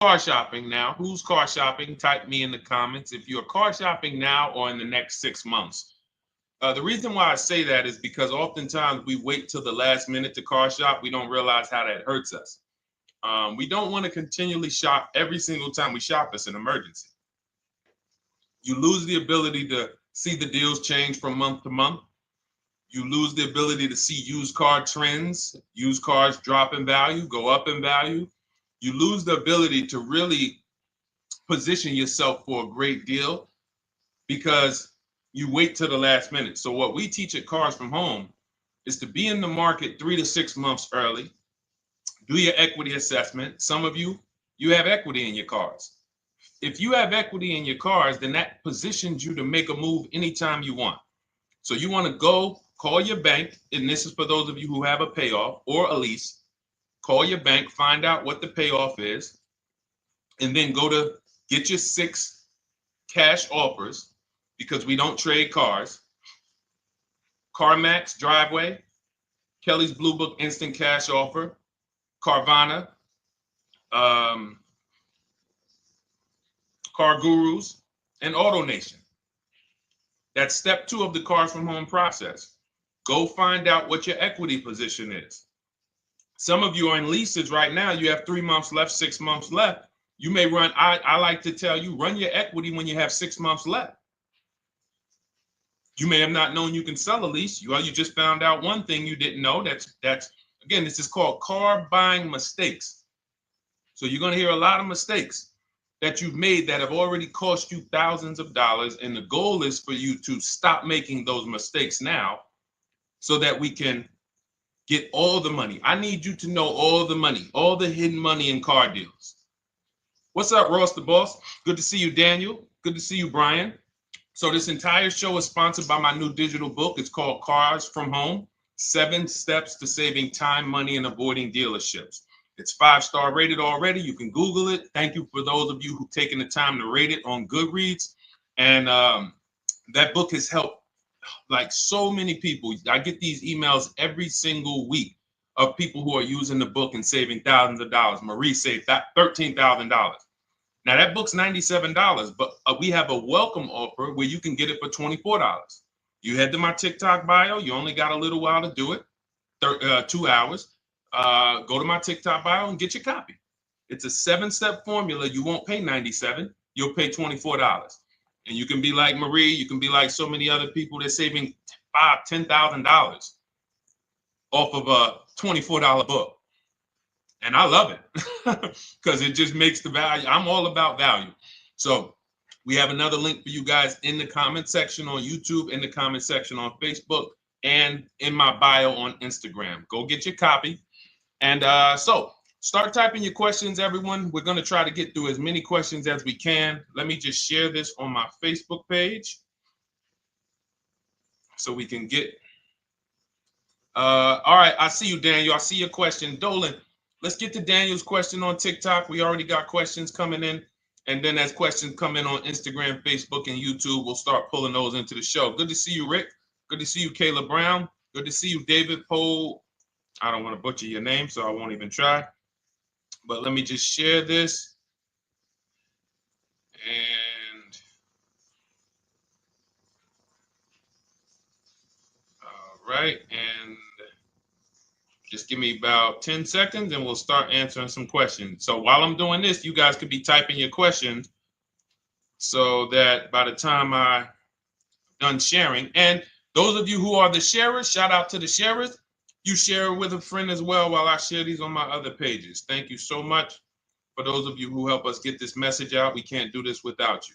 car shopping now? Who's car shopping? Type me in the comments if you're car shopping now or in the next 6 months. The reason why I say that is because oftentimes we wait till the last minute to car shop. We don't realize how that hurts us. We don't want to continually shop every single time we shop. It's an emergency. You lose the ability to see the deals change from month to month. You lose the ability to see used car trends, used cars drop in value, go up in value. You lose the ability to really position yourself for a great deal because you wait till the last minute. So what we teach at Cars from Home is to be in the market 3 to 6 months early. Do your equity assessment. Some of you have equity in your cars. If you have equity in your cars, then that positions you to make a move anytime you want. So you want to go call your bank, and this is for those of you who have a payoff or a lease. Call your bank, find out what the payoff is, and then go to get your 6 cash offers, because we don't trade cars. CarMax Driveway, Kelly's Blue Book Instant Cash Offer, Carvana, Car Gurus, and AutoNation. That's step 2 of the Cars from Home process. Go find out what your equity position is. Some of you are in leases right now. You have 3 months left, 6 months left. You may run, I like to tell you, run your equity when you have 6 months left. You may have not known you can sell a lease. You just found out one thing you didn't know. That's again, this is called car buying mistakes. So you're going to hear a lot of mistakes that you've made that have already cost you thousands of dollars. And the goal is for you to stop making those mistakes now so that we can get all the money. I need you to know all the money, all the hidden money in car deals. What's up, Ross the Boss? Good to see you, Daniel. Good to see you, Brian. So this entire show is sponsored by my new digital book. It's called Cars from Home, 7 Steps to Saving Time, Money, and Avoiding Dealerships. It's 5-star rated already. You can Google it. Thank you for those of you who've taken the time to rate it on Goodreads. And that book has helped like so many people. I get these emails every single week of people who are using the book and saving thousands of dollars. Marie saved $13,000. Now that book's $97, but we have a welcome offer where you can get it for $24. You head to my TikTok bio. You only got a little while to do it, 2 hours. Go to my TikTok bio and get your copy. It's a 7-step formula. You won't pay $97. You'll pay $24. And you can be like Marie. You can be like so many other people. They're saving $5,000, $10,000 off of a $24 book. And I love it because it just makes the value. I'm all about value. So we have another link for you guys in the comment section on YouTube, in the comment section on Facebook, and in my bio on Instagram. Go get your copy. And so start typing your questions, everyone. We're going to try to get through as many questions as we can. Let me just share this on my Facebook page so we can get. All right. I see you, Daniel. I see your question. Dolan, let's get to Daniel's question on TikTok. We already got questions coming in. And then as questions come in on Instagram, Facebook, and YouTube, we'll start pulling those into the show. Good to see you, Rick. Good to see you, Kayla Brown. Good to see you, David Poe. I don't want to butcher your name, so I won't even try. But let me just share this. And all right. And just give me about 10 seconds and we'll start answering some questions. So while I'm doing this, you guys could be typing your questions so that by the time I'm done sharing, and those of you who are the sharers, shout out to the sharers. You share it with a friend as well while I share these on my other pages. Thank you so much for those of you who help us get this message out. We can't do this without you.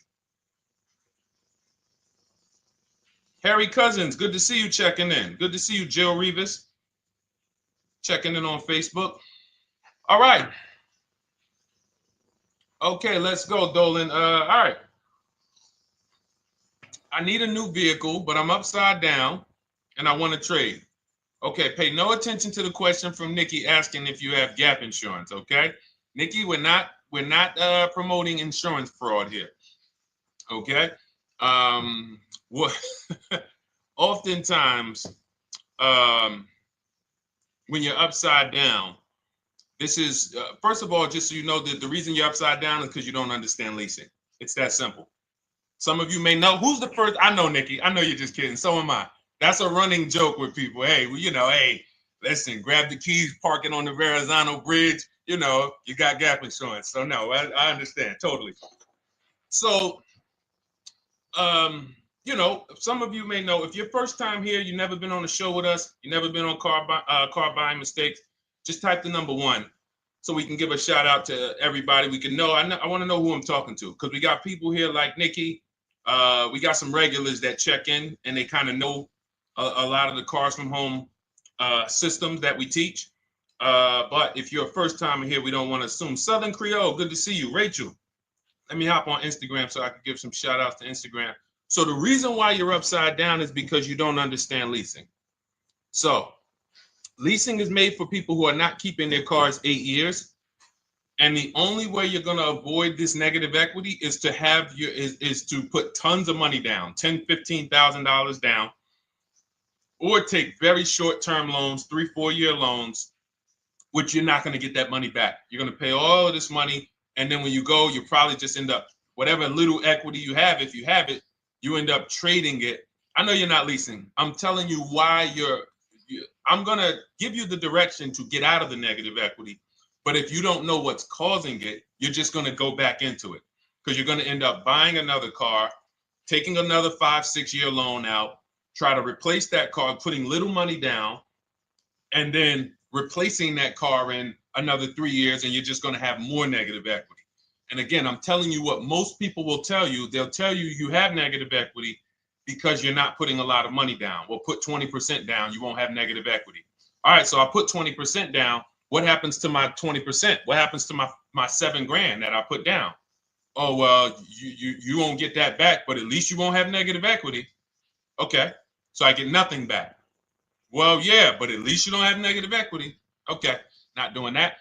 Harry Cousins, good to see you checking in. Good to see you, Jill Rivas, checking in on Facebook. All right. Okay, let's go, Dolan. All right. I need a new vehicle, but I'm upside down and I want to trade. Okay, pay no attention to the question from Nikki asking if you have gap insurance, okay? Nikki, we're not promoting insurance fraud here, okay? What oftentimes when you're upside down, This is, first of all, just so you know, that the reason you're upside down is because you don't understand leasing. It's that simple. Some of you may know who's the first. I know, Nikki. I know you're just kidding. So am I. That's a running joke with people. Hey, well, hey, listen, grab the keys, parking on the Verrazano Bridge. You got gap insurance. So no, I understand totally. So, some of you may know if you're first time here, you've never been on a show with us, you've never been on car buying mistakes. Just type the number 1. So we can give a shout out to everybody. We can know. I want to know who I'm talking to because we got people here like Nikki. We got some regulars that check in and they kind of know a lot of the cars from home systems that we teach. But if you're a first timer here, we don't want to assume. Southern Creole, good to see you. Rachel, let me hop on Instagram so I can give some shout outs to Instagram. So the reason why you're upside down is because you don't understand leasing. So leasing is made for people who are not keeping their cars 8 years. And the only way you're going to avoid this negative equity is to is to put tons of money down, $10,000, $15,000 down, or take very short-term loans, 3-4 year loans, which you're not going to get that money back. You're going to pay all of this money. And then when you go, you probably just end up, whatever little equity you have, if you have it, you end up trading it. I know you're not leasing. I'm telling you why I'm going to give you the direction to get out of the negative equity. But if you don't know what's causing it, you're just going to go back into it because you're going to end up buying another car, taking another 5-6 year loan out, try to replace that car, putting little money down, and then replacing that car in another 3 years, and you're just going to have more negative equity. And again, I'm telling you what most people will tell you. They'll tell you you have negative equity because you're not putting a lot of money down. Well, put 20% down, you won't have negative equity. All right, so I put 20% down. What happens to my 20%? What happens to my $7,000 that I put down? Oh, well, you won't get that back, but at least you won't have negative equity. Okay, so I get nothing back. Well, yeah, but at least you don't have negative equity. Okay, not doing that.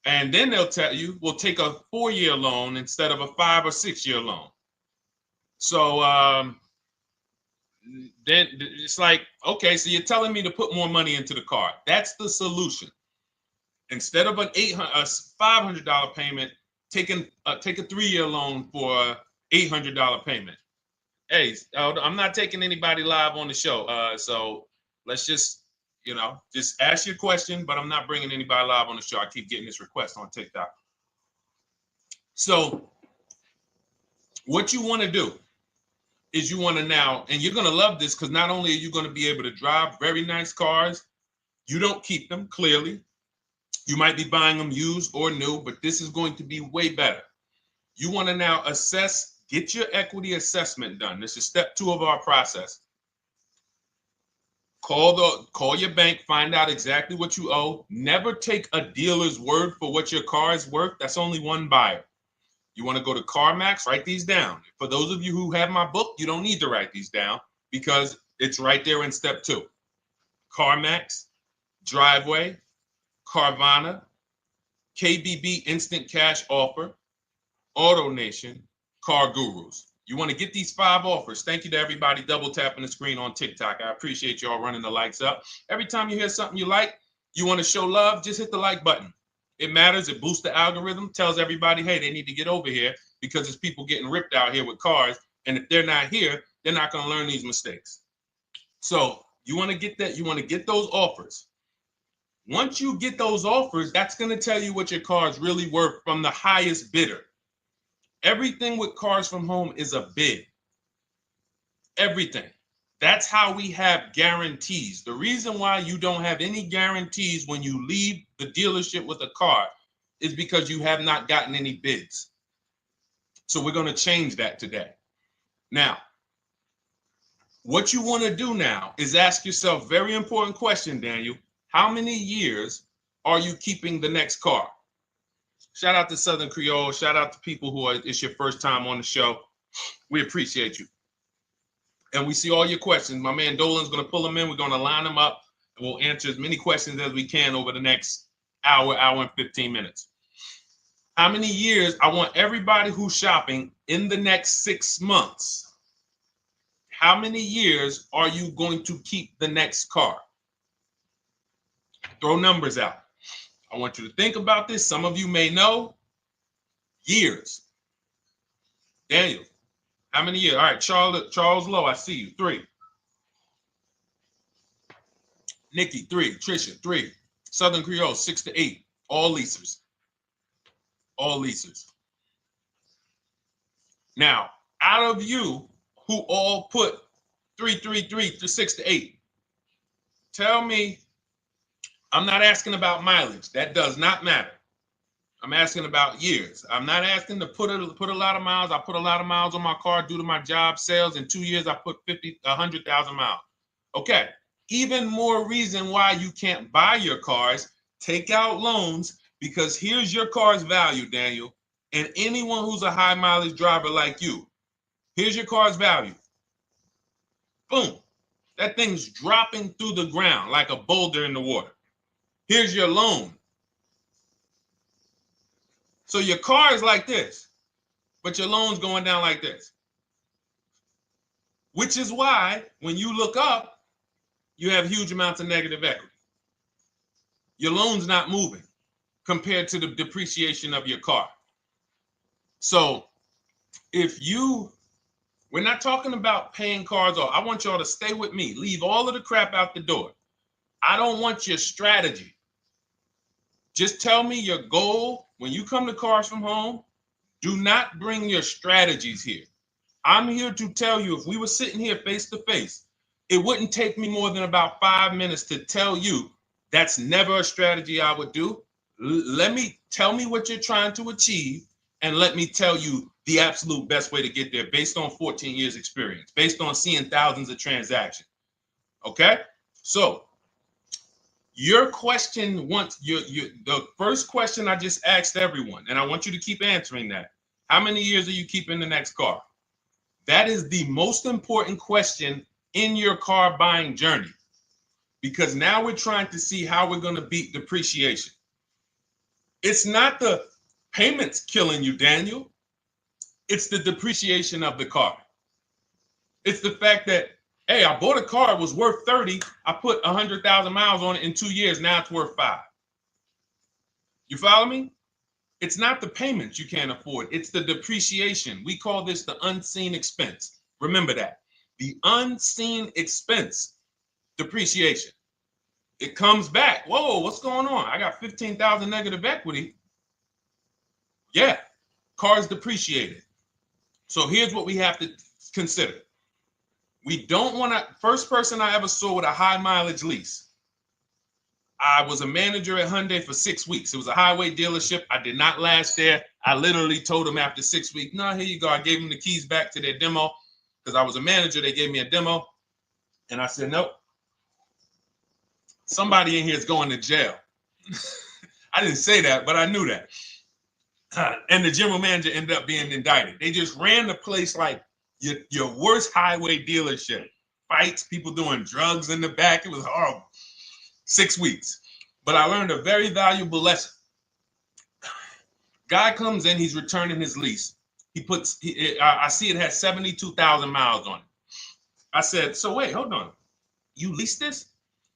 And then they'll tell you, we'll take a 4-year loan instead of a 5 or 6 year loan. So then it's like, okay, so you're telling me to put more money into the car. That's the solution. Instead of a $500 payment, take a 3-year loan for a $800 payment. Hey, I'm not taking anybody live on the show. So let's just ask your question, but I'm not bringing anybody live on the show. I keep getting this request on TikTok. So what you want to do is you want to now, and you're going to love this because not only are you going to be able to drive very nice cars, you don't keep them clearly. You might be buying them used or new, but this is going to be way better. You want to now get your equity assessment done. This is step 2 of our process. Call your bank, find out exactly what you owe. Never take a dealer's word for what your car is worth. That's only one buyer. You want to go to CarMax, write these down. For those of you who have my book, you don't need to write these down because it's right there in step 2. CarMax, Driveway, Carvana, KBB Instant Cash Offer, AutoNation, Car Gurus. You want to get these 5 offers. Thank you to everybody double tapping the screen on TikTok. I appreciate y'all running the likes up. Every time you hear something you like, you want to show love, just hit the like button. It matters. It boosts the algorithm, tells everybody, hey, they need to get over here because there's people getting ripped out here with cars. And if they're not here, they're not going to learn these mistakes. So you want to get that. You want to get those offers. Once you get those offers, that's going to tell you what your car is really worth from the highest bidder. Everything with Cars from Home is a bid. Everything. That's how we have guarantees. The reason why you don't have any guarantees when you leave the dealership with a car is because you have not gotten any bids. So we're going to change that today. Now, what you want to do now is ask yourself, very important question, Daniel. How many years are you keeping the next car? Shout out to Southern Creole. Shout out to people it's your first time on the show. We appreciate you. And we see all your questions. My man Dolan's going to pull them in. We're going to line them up. And we'll answer as many questions as we can over the next hour and 15 minutes. How many years? I want everybody who's shopping in the next 6 months. How many years are you going to keep the next car? Throw numbers out. I want you to think about this. Some of you may know. Years. Daniel, how many years? All right, Charles Lowe, I see you. 3. Nikki, 3. Trisha, 3. Southern Creole, 6 to 8. All leasers. All leasers. Now, out of you who all put 3 to 6 to 8, tell me, I'm not asking about mileage. That does not matter. I'm asking about years. I'm not asking to put a lot of miles. I put a lot of miles on my car due to my job sales. In 2 years, I put 100,000 miles. Okay. Even more reason why you can't buy your cars. Take out loans, because here's your car's value, Daniel. And anyone who's a high mileage driver like you, here's your car's value. Boom. That thing's dropping through the ground like a boulder in the water. Here's your loan. So your car is like this, but your loan's going down like this. Which is why when you look up, you have huge amounts of negative equity. Your loan's not moving compared to the depreciation of your car. So we're not talking about paying cars off. I want y'all to stay with me. Leave all of the crap out the door. I don't want your strategy. Just tell me your goal. When you come to Cars from Home, do not bring your strategies here. I'm here to tell you, if we were sitting here face to face, it wouldn't take me more than about 5 minutes to tell you that's never a strategy I would do. Tell me what you're trying to achieve, and let me tell you the absolute best way to get there based on 14 years experience, based on seeing thousands of transactions. Okay? So your question, the first question I just asked everyone, and I want you to keep answering that. How many years are you keeping the next car? That is the most important question in your car buying journey, because now we're trying to see how we're going to beat depreciation. It's not the payments killing you, Daniel. It's the depreciation of the car. It's the fact that, hey, I bought a car, it was worth 30. I put 100,000 miles on it in 2 years. Now it's worth 5. You follow me? It's not the payments you can't afford. It's the depreciation. We call this the unseen expense. Remember that. The unseen expense, depreciation. It comes back. Whoa, what's going on? I got 15,000 negative equity. Yeah, car's depreciated. So here's what we have to consider. We don't want to, first person I ever saw with a high mileage lease. I was a manager at Hyundai for 6 weeks. It was a highway dealership. I did not last there. I literally told them after 6 weeks, no, here you go. I gave them the keys back to their demo because I was a manager. They gave me a demo. And I said, nope. Somebody in here is going to jail. I didn't say that, but I knew that. And the general manager ended up being indicted. They just ran the place like your worst highway dealership. Fights, people doing drugs in the back. It was horrible. 6 weeks. But I learned a very valuable lesson. Guy comes in, he's returning his lease. I see it has 72,000 miles on it. I said, so wait, hold on. You leased this?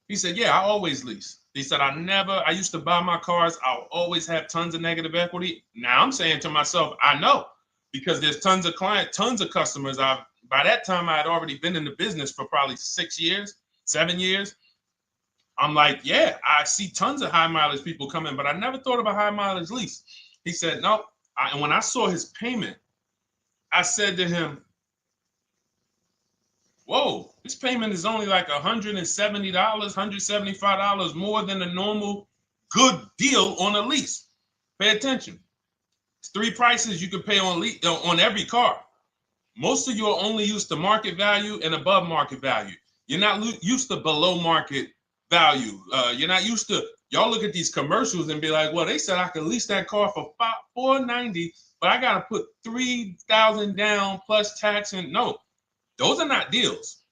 He said, yeah, I always lease. He said, I used to buy my cars. I'll always have tons of negative equity. Now I'm saying to myself, I know, because there's tons of clients, tons of customers. By that time, I had already been in the business for probably 6 years, 7 years. I'm like, yeah, I see tons of high mileage people coming, but I never thought of a high mileage lease. He said, no. And when I saw his payment, I said to him, whoa, this payment is only like $170, $175 more than a normal good deal on a lease. Pay attention. It's 3 prices you can pay on every car. Most of you are only used to market value and above market value. You're not used to below market value. You're not used to, y'all look at these commercials and be like, well, they said I could lease that car for $490, but I got to put $3,000 down plus tax. And no, those are not deals.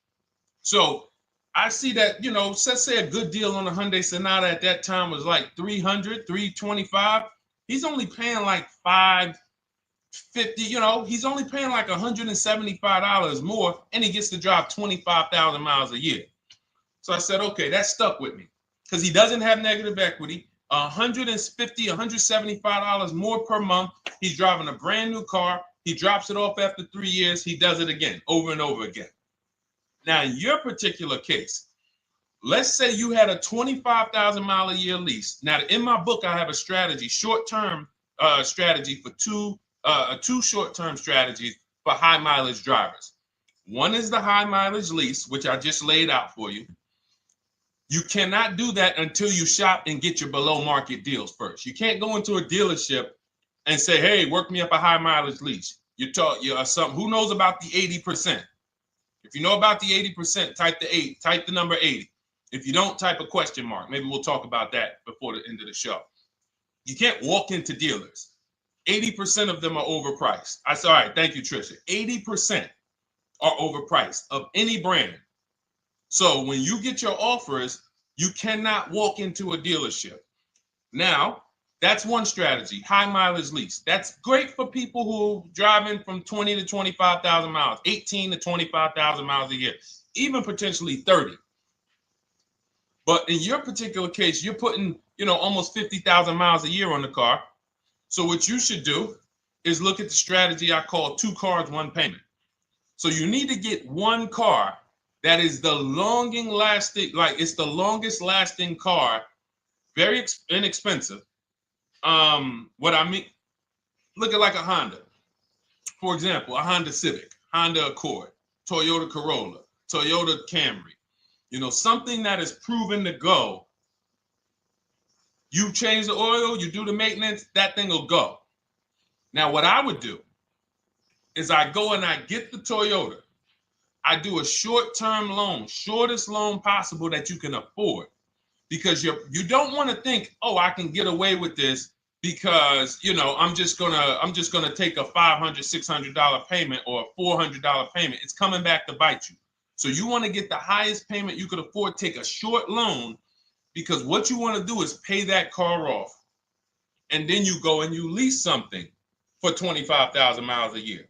So I see that, let's say a good deal on a Hyundai Sonata at that time was like $300, $325. He's only paying like $550, he's only paying like $175 more, and he gets to drive 25,000 miles a year. So I said, okay, that stuck with me because he doesn't have negative equity. $150, $175 more per month. He's driving a brand new car. He drops it off after 3 years. He does it again, over and over again. Now, in your particular case, let's say you had a 25,000 mile a year lease. Now, in my book, I have a strategy, short-term strategy for two short-term strategies for high mileage drivers. One is the high mileage lease, which I just laid out for you. You cannot do that until you shop and get your below market deals first. You can't go into a dealership and say, hey, work me up a high mileage lease. You something. Who knows about the 80%? If you know about the 80%, type the number 80. If you don't, type a question mark. Maybe we'll talk about that before the end of the show. You can't walk into dealers. 80% of them are overpriced. I said, all right, thank you, Trisha. 80% are overpriced of any brand. So when you get your offers, you cannot walk into a dealership. Now, that's one strategy, high mileage lease. That's great for people who are driving from 20 to 25,000 miles, 18 to 25,000 miles a year, even potentially 30. But in your particular case, you're putting, almost 50,000 miles a year on the car. So what you should do is look at the strategy I call 2 cars, 1 payment. So you need to get one car that is the longest lasting car, very inexpensive. What I mean, look at like a Honda. For example, a Honda Civic, Honda Accord, Toyota Corolla, Toyota Camry. Something that is proven to go. You change the oil, you do the maintenance, that thing will go. Now, what I would do is I go and I get the Toyota. I do a short-term loan, shortest loan possible that you can afford, because you don't want to think, oh, I can get away with this because I'm just gonna take a $500, $600 payment or a $400 payment. It's coming back to bite you. So you want to get the highest payment you could afford, take a short loan, because what you want to do is pay that car off, and then you go and you lease something for 25,000 miles a year.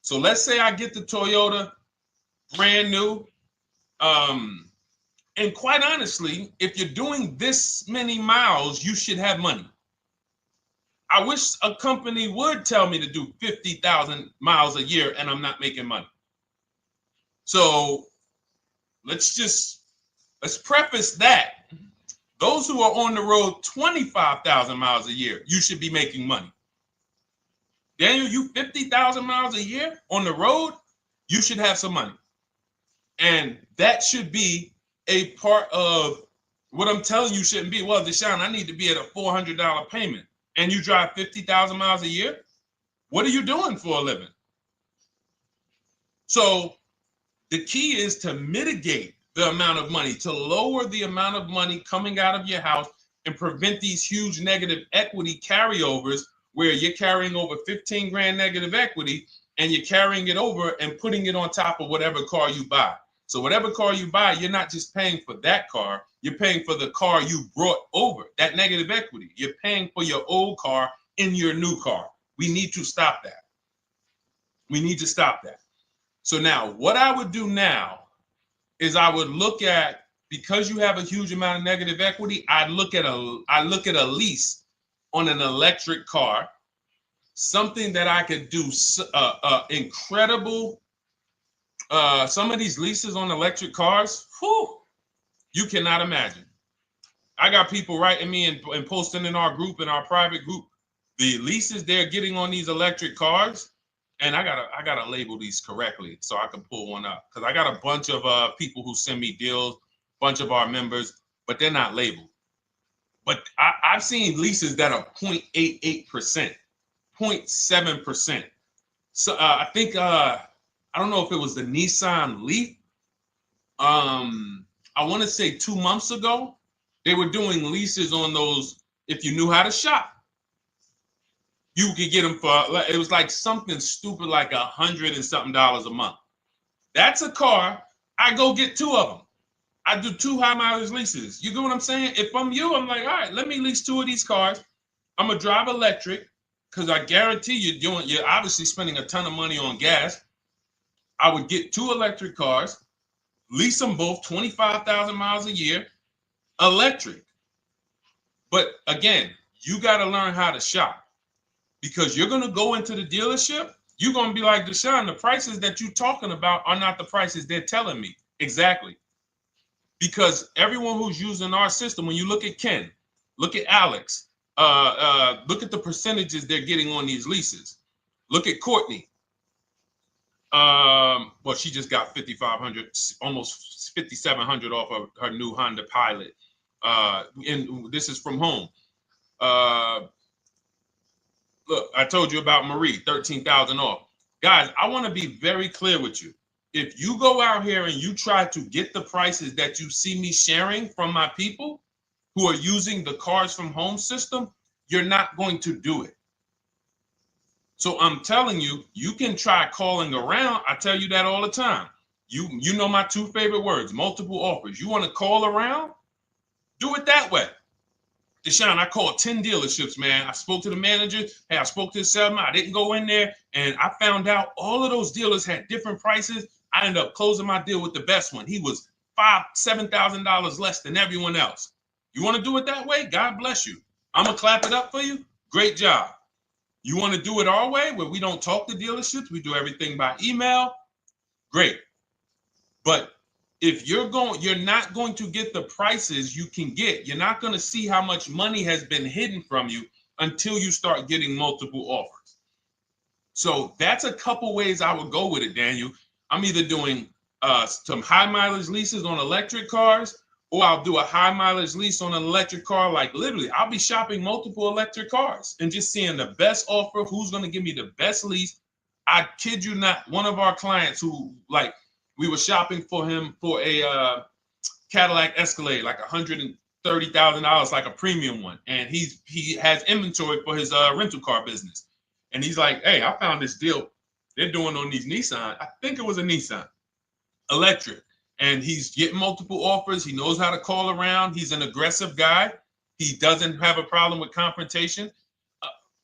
So let's say I get the Toyota brand new. And quite honestly, if you're doing this many miles, you should have money. I wish a company would tell me to do 50,000 miles a year and I'm not making money. So let's preface that. Those who are on the road 25,000 miles a year, you should be making money. Daniel, you 50,000 miles a year on the road, you should have some money. And that should be a part of what I'm telling you shouldn't be. Well, Deshone, I need to be at a $400 payment. And you drive 50,000 miles a year? What are you doing for a living? So the key is to mitigate the amount of money, to lower the amount of money coming out of your house and prevent these huge negative equity carryovers where you're carrying over 15 grand negative equity and you're carrying it over and putting it on top of whatever car you buy. So whatever car you buy, you're not just paying for that car, you're paying for the car you brought over, that negative equity. You're paying for your old car in your new car. We need to stop that. We need to stop that. So now what I would do now is I would look at, because you have a huge amount of negative equity, I look at a lease on an electric car, something that I could do incredible. Some of these leases on electric cars, you cannot imagine. I got people writing me and posting in our group, in our private group, the leases they're getting on these electric cars. And I gotta label these correctly so I can pull one up, because I got a bunch of people who send me deals, bunch of our members, but they're not labeled. But I've seen leases that are 0.88%, 0.7%. So I think I don't know if it was the Nissan Leaf. I want to say 2 months ago, they were doing leases on those. If you knew how to shop, you could get them for, it was like something stupid like $100 and something a month. That's a car. I go get 2 of them. I do 2 high mileage leases. You get what I'm saying? If I'm you, I'm like, all right, let me lease 2 of these cars. I'm gonna drive electric, because I guarantee you're obviously spending a ton of money on gas. I would get 2 electric cars, lease them both 25,000 miles a year, electric. But again, you got to learn how to shop, because you're going to go into the dealership. You're going to be like, Deshone, the prices that you're talking about are not the prices they're telling me. Exactly. Because everyone who's using our system, when you look at Ken, look at Alex, look at the percentages they're getting on these leases. Look at Courtney. Well, she just got 5,500, almost 5,700 off of her new Honda Pilot. And this is from home. Look, I told you about Marie, 13,000 off. Guys, I want to be very clear with you. If you go out here and you try to get the prices that you see me sharing from my people who are using the Cars from Home system, you're not going to do it. So I'm telling you, you can try calling around. I tell you that all the time. You know my two favorite words, multiple offers. You want to call around? Do it that way. Deshone, I called 10 dealerships, man. I spoke to the manager. Hey, I spoke to the salesman. I didn't go in there, and I found out all of those dealers had different prices. I ended up closing my deal with the best one. He was $7,000 less than everyone else. You want to do it that way? God bless you. I'm going to clap it up for you. Great job. You want to do it our way, where we don't talk to dealerships? We do everything by email? Great. But if you're not going to get the prices you can get. You're not going to see how much money has been hidden from you until you start getting multiple offers. So that's a couple ways I would go with it, Daniel. I'm either doing some high mileage leases on electric cars, or I'll do a high mileage lease on an electric car. Like literally, I'll be shopping multiple electric cars and just seeing the best offer, who's going to give me the best lease. I kid you not, one of our clients who, like, we were shopping for him for a Cadillac Escalade, like $130,000, like a premium one. And he has inventory for his rental car business. And he's like, hey, I found this deal they're doing on these Nissan. I think it was a Nissan electric. And he's getting multiple offers. He knows how to call around. He's an aggressive guy. He doesn't have a problem with confrontation.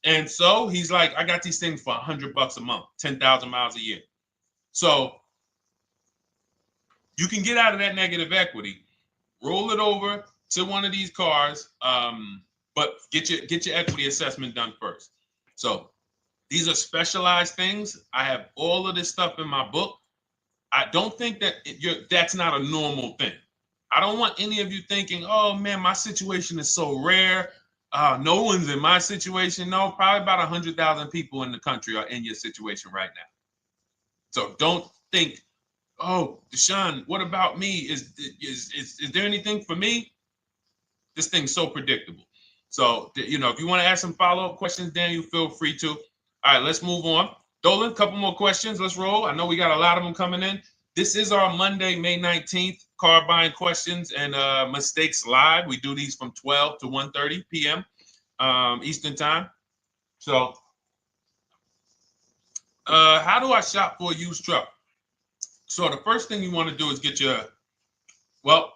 And so he's like, I got these things for $100 a month, 10,000 miles a year. So you can get out of that negative equity, roll it over to one of these cars, but get your equity assessment done first. So these are specialized things. I have all of this stuff in my book. I don't think that that's not a normal thing. I don't want any of you thinking, oh man, my situation is so rare. No one's in my situation. No, probably about 100,000 people in the country are in your situation right now. So don't think, oh, Deshone, what about me? Is there anything for me? This thing's so predictable. So, if you want to ask some follow-up questions, Daniel, feel free to. All right, let's move on. Dolan, a couple more questions. Let's roll. I know we got a lot of them coming in. This is our Monday, May 19th, car buying questions and mistakes live. We do these from 12 to 1:30 p.m. Eastern time. So, how do I shop for a used truck? So the first thing you want to do is get your,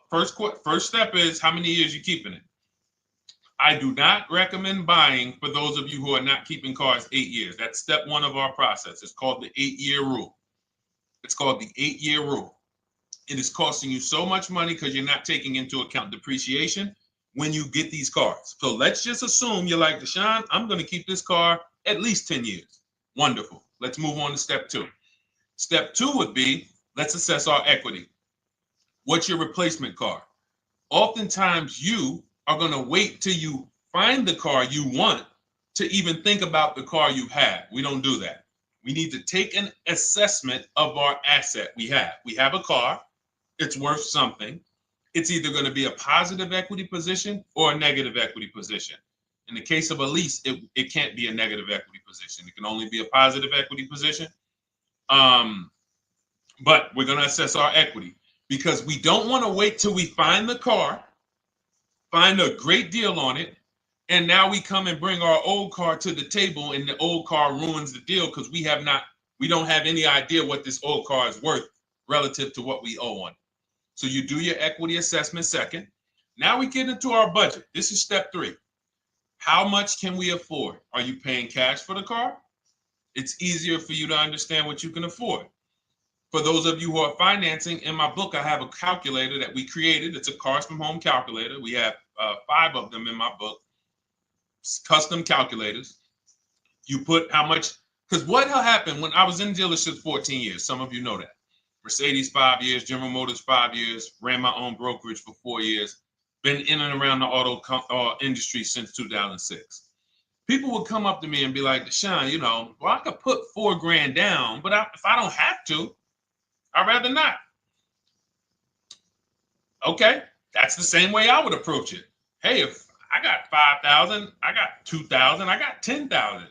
first step is how many years you keeping it. I do not recommend buying for those of you who are not keeping cars 8 years. That's step one of our process. It's called the 8-year rule. It's called the 8-year rule. It is costing you so much money because you're not taking into account depreciation when you get these cars. So let's just assume you're like, Deshone, I'm going to keep this car at least 10 years. Wonderful. Let's move on to step two. Step two would be, let's assess our equity. What's your replacement car? Oftentimes you are going to wait till you find the car you want to even think about the car you have. We don't do that. We need to take an assessment of our asset we have. We have a car. It's worth something. It's either going to be a positive equity position or a negative equity position. In the case of a lease, it can't be a negative equity position. It can only be a positive equity position. But we're going to assess our equity because we don't want to wait till we find the car, find a great deal on it, and now we come and bring our old car to the table and the old car ruins the deal because we don't have any idea what this old car is worth relative to what we owe on it. So you do your equity assessment second. Now we get into our budget. This is step three. How much can we afford? Are you paying cash for the car? It's easier for you to understand what you can afford. For those of you who are financing, in my book, I have a calculator that we created. It's a Cars from Home calculator. We have 5 of them in my book, custom calculators. You put how much, because what happened when I was in dealerships 14 years, some of you know that. Mercedes 5 years, General Motors 5 years, ran my own brokerage for 4 years, been in and around the auto industry since 2006. People would come up to me and be like, Deshone, well, I could put $4,000 down, but if I don't have to, I'd rather not. Okay, that's the same way I would approach it. Hey, if I got 5,000, I got 2,000, I got 10,000.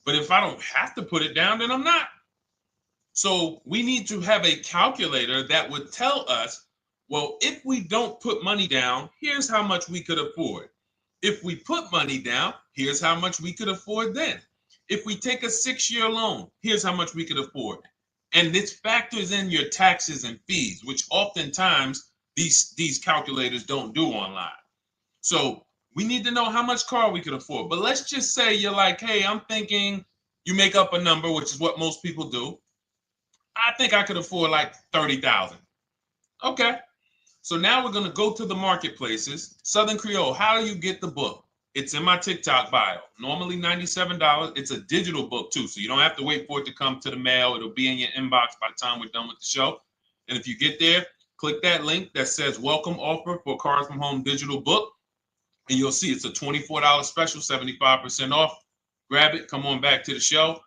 But if I don't have to put it down, then I'm not. So we need to have a calculator that would tell us, well, if we don't put money down, here's how much we could afford. If we put money down, here's how much we could afford then. If we take a 6-year loan, here's how much we could afford. And this factors in your taxes and fees, which oftentimes these calculators don't do online. So we need to know how much car we could afford. But let's just say you're like, hey, I'm thinking, you make up a number, which is what most people do. I think I could afford like 30,000. Okay. So now we're going to go to the marketplaces. Southern Creole, how do you get the book? It's in my TikTok bio. Normally $97. It's a digital book too, so you don't have to wait for it to come to the mail. It'll be in your inbox by the time we're done with the show. And if you get there, click that link that says welcome offer for Cars from Home digital book. And you'll see it's a $24 special, 75% off. Grab it. Come on back to the show.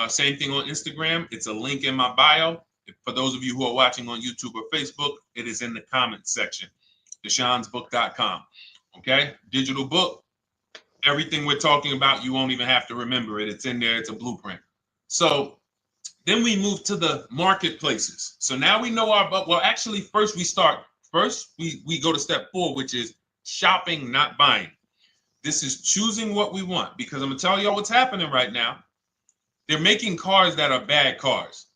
Same thing on Instagram. It's a link in my bio. For those of you who are watching on YouTube or Facebook, it is in the comments section, deshonesbook.com. Okay, digital book. Everything we're talking about, you won't even have to remember it. It's in there. It's a blueprint. So then we move to the marketplaces. So now we know well, actually, first we go to step 4, which is shopping, not buying. This is choosing what we want, because I'm going to tell y'all what's happening right now. They're making cars that are bad cars.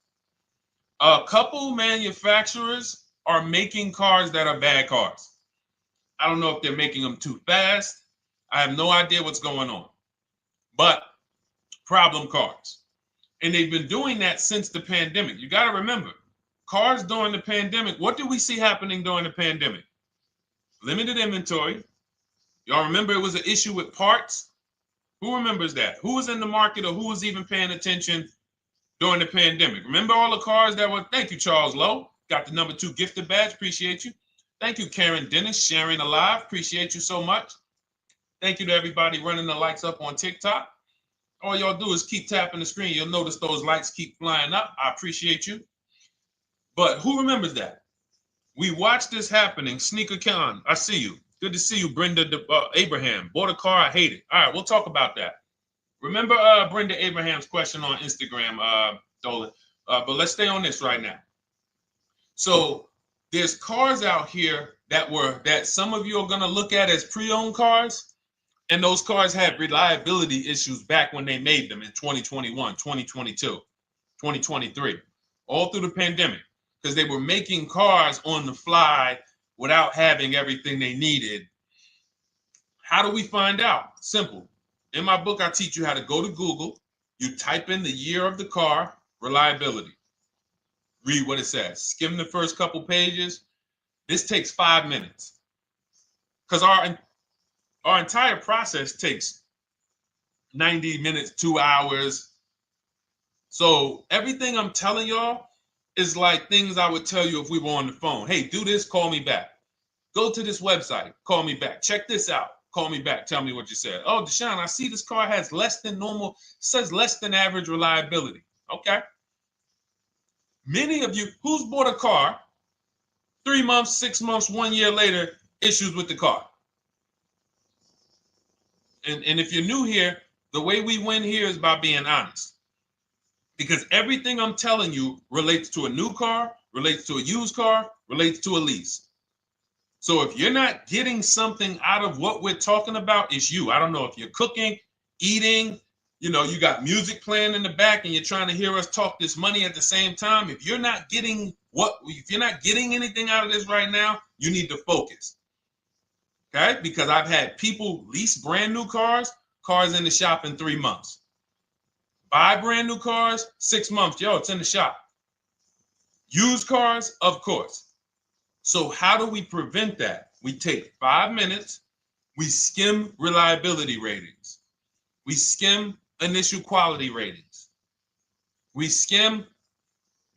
A couple manufacturers are making cars that are bad cars. I don't know if they're making them too fast. I have no idea what's going on. But problem cars. And they've been doing that since the pandemic. You got to remember, cars during the pandemic, what did we see happening during the pandemic? Limited inventory. Y'all remember it was an issue with parts? Who remembers that? Who was in the market, or who was even paying attention during the pandemic? Remember all the cars that were, thank you, Charles Lowe. Got the number 2 gifted badge. Appreciate you. Thank you, Karen Dennis, sharing alive. Appreciate you so much. Thank you to everybody running the likes up on TikTok. All y'all do is keep tapping the screen. You'll notice those likes keep flying up. I appreciate you. But who remembers that? We watched this happening. Sneaker Con, I see you. Good to see you, Brenda Abraham. Bought a car, I hate it. All right, we'll talk about that. Remember Brenda Abraham's question on Instagram, Dolan. But let's stay on this right now. So there's cars out here that some of you are going to look at as pre-owned cars. And those cars had reliability issues back when they made them in 2021, 2022, 2023, all through the pandemic, because they were making cars on the fly without having everything they needed. How do we find out? Simple. In my book, I teach you how to go to Google. You type in the year of the car, reliability. Read what it says. Skim the first couple pages. This takes 5 minutes, because our entire process takes 90 minutes, 2 hours. So everything I'm telling y'all is like things I would tell you if we were on the phone. Hey, do this, call me back. Go to this website, call me back. Check this out, call me back. Tell me what you said. Oh, Deshone, I see this car has less than normal, says less than average reliability. Okay. Many of you, who's bought a car 3 months, 6 months, 1 year later, issues with the car? And if you're new here, the way we win here is by being honest. Because everything I'm telling you relates to a new car, relates to a used car, relates to a lease. So if you're not getting something out of what we're talking about, it's you. I don't know if you're cooking, eating, you got music playing in the back and you're trying to hear us talk this money at the same time. If you're not getting anything out of this right now, you need to focus. Okay, because I've had people lease brand new cars in the shop in 3 months. Buy brand new cars, 6 months. Yo, it's in the shop. Used cars, of course. So how do we prevent that? We take 5 minutes We skim reliability ratings. We skim initial quality ratings. We skim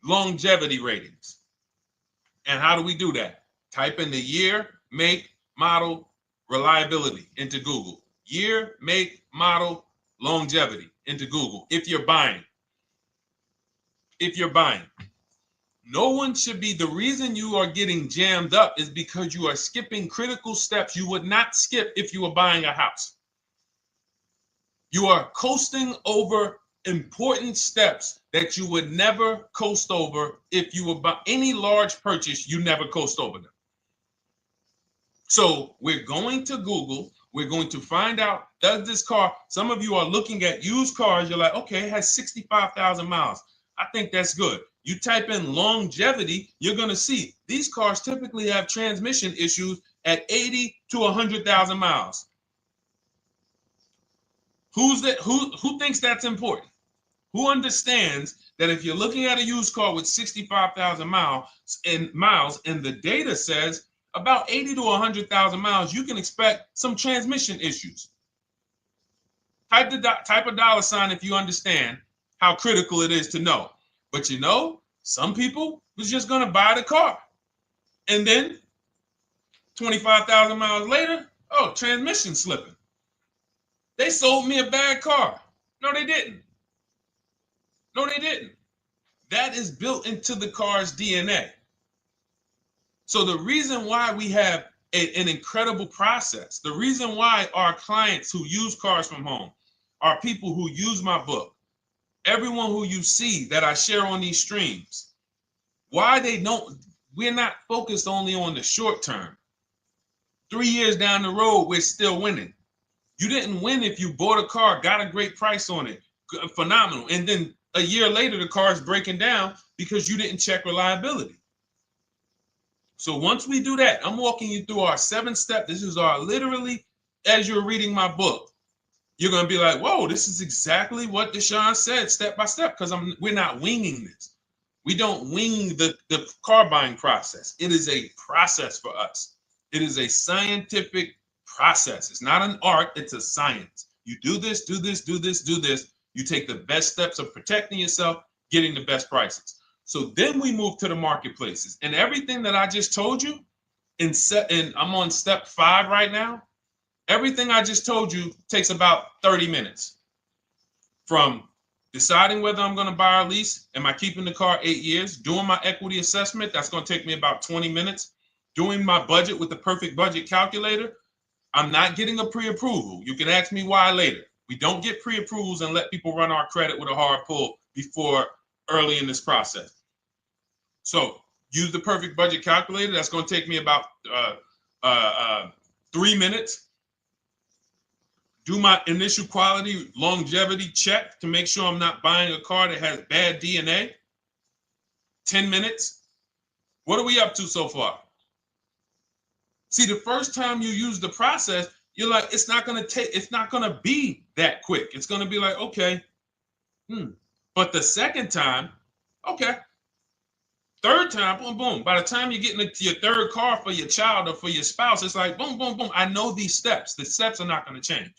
longevity ratings. And how do we do that? Type in the year, make, model, reliability into Google. Year, make, model, longevity into Google. If you're buying. No one should be, the reason you are getting jammed up is because you are skipping critical steps you would not skip if you were buying a house. You are coasting over important steps that you would never coast over if you were buying any large purchase. You never coast over them. So we're going to Google. We're going to find out, does this car, some of you are looking at used cars. You're like, okay, it has 65,000 miles. I think that's good. You type in longevity, you're going to see these cars typically have transmission issues at 80 to 100,000 miles. Who thinks that's important? Who understands that if you're looking at a used car with 65,000 miles and the data says about 80 to 100,000 miles, you can expect some transmission issues. Type a dollar sign if you understand how critical it is to know. But you know, some people was just going to buy the car. And then 25,000 miles later, oh, transmission slipping. They sold me a bad car. No, they didn't. That is built into the car's DNA. So the reason why we have an incredible process, the reason why our clients who use cars from home are people who use my book, everyone who you see that I share on these streams, we're not focused only on the short term. 3 years down the road, we're still winning. You didn't win if you bought a car, got a great price on it, phenomenal. And then a year later, the car is breaking down because you didn't check reliability. So once we do that, I'm walking you through our 7-step. This is our literally, as you're reading my book, you're going to be like, whoa, this is exactly what Deshone said, step by step, because we're not winging this. We don't wing the car buying process. It is a process for us. It is a scientific process. It's not an art, it's a science. You do this, do this, do this, do this. You take the best steps of protecting yourself, getting the best prices. So then we move to the marketplaces. And everything that I just told you, and I'm on step 5 right now, everything I just told you takes about 30 minutes. From deciding whether I'm going to buy or lease, am I keeping the car 8 years, doing my equity assessment, that's going to take me about 20 minutes, doing my budget with the perfect budget calculator. I'm not getting a pre-approval. You can ask me why later. We don't get pre-approvals and let people run our credit with a hard pull before early in this process. So use the perfect budget calculator. That's going to take me about 3 minutes. Do my initial quality longevity check to make sure I'm not buying a car that has bad DNA. 10 minutes. What are we up to so far? See, the first time you use the process, you're like, it's not going to be that quick. It's going to be like, okay. But the second time, okay. Third time, boom, boom. By the time you're getting into your third car for your child or for your spouse, it's like, boom, boom, boom. I know these steps. The steps are not going to change.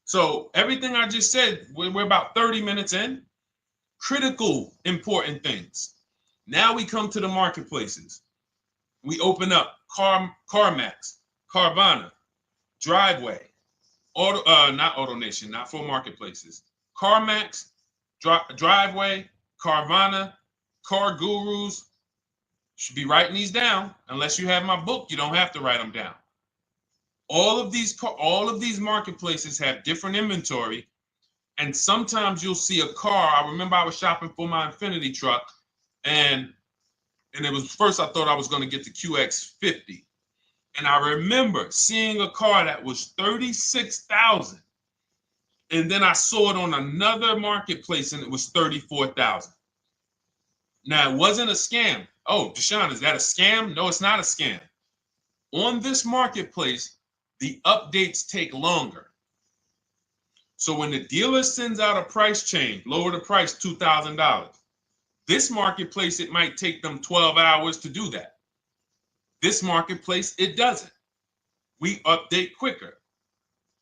So everything I just said, we're about 30 minutes in. Critical, important things. Now we come to the marketplaces. We open up CarMax, Carvana, Driveway, not AutoNation, not for marketplaces. CarMax, Driveway, Carvana, Car Gurus. Should be writing these down. Unless you have my book, you don't have to write them down. All of these marketplaces have different inventory, and sometimes you'll see a car. I remember I was shopping for my Infinity truck, and it was first I thought I was going to get the QX50, and I remember seeing a car that was $36,000, and then I saw it on another marketplace, and it was $34,000. Now it wasn't a scam. Oh, Deshone, is that a scam? No, it's not a scam. On this marketplace, the updates take longer. So when the dealer sends out a price change, lower the price $2,000. This marketplace, it might take them 12 hours to do that. This marketplace, it doesn't. we update quicker.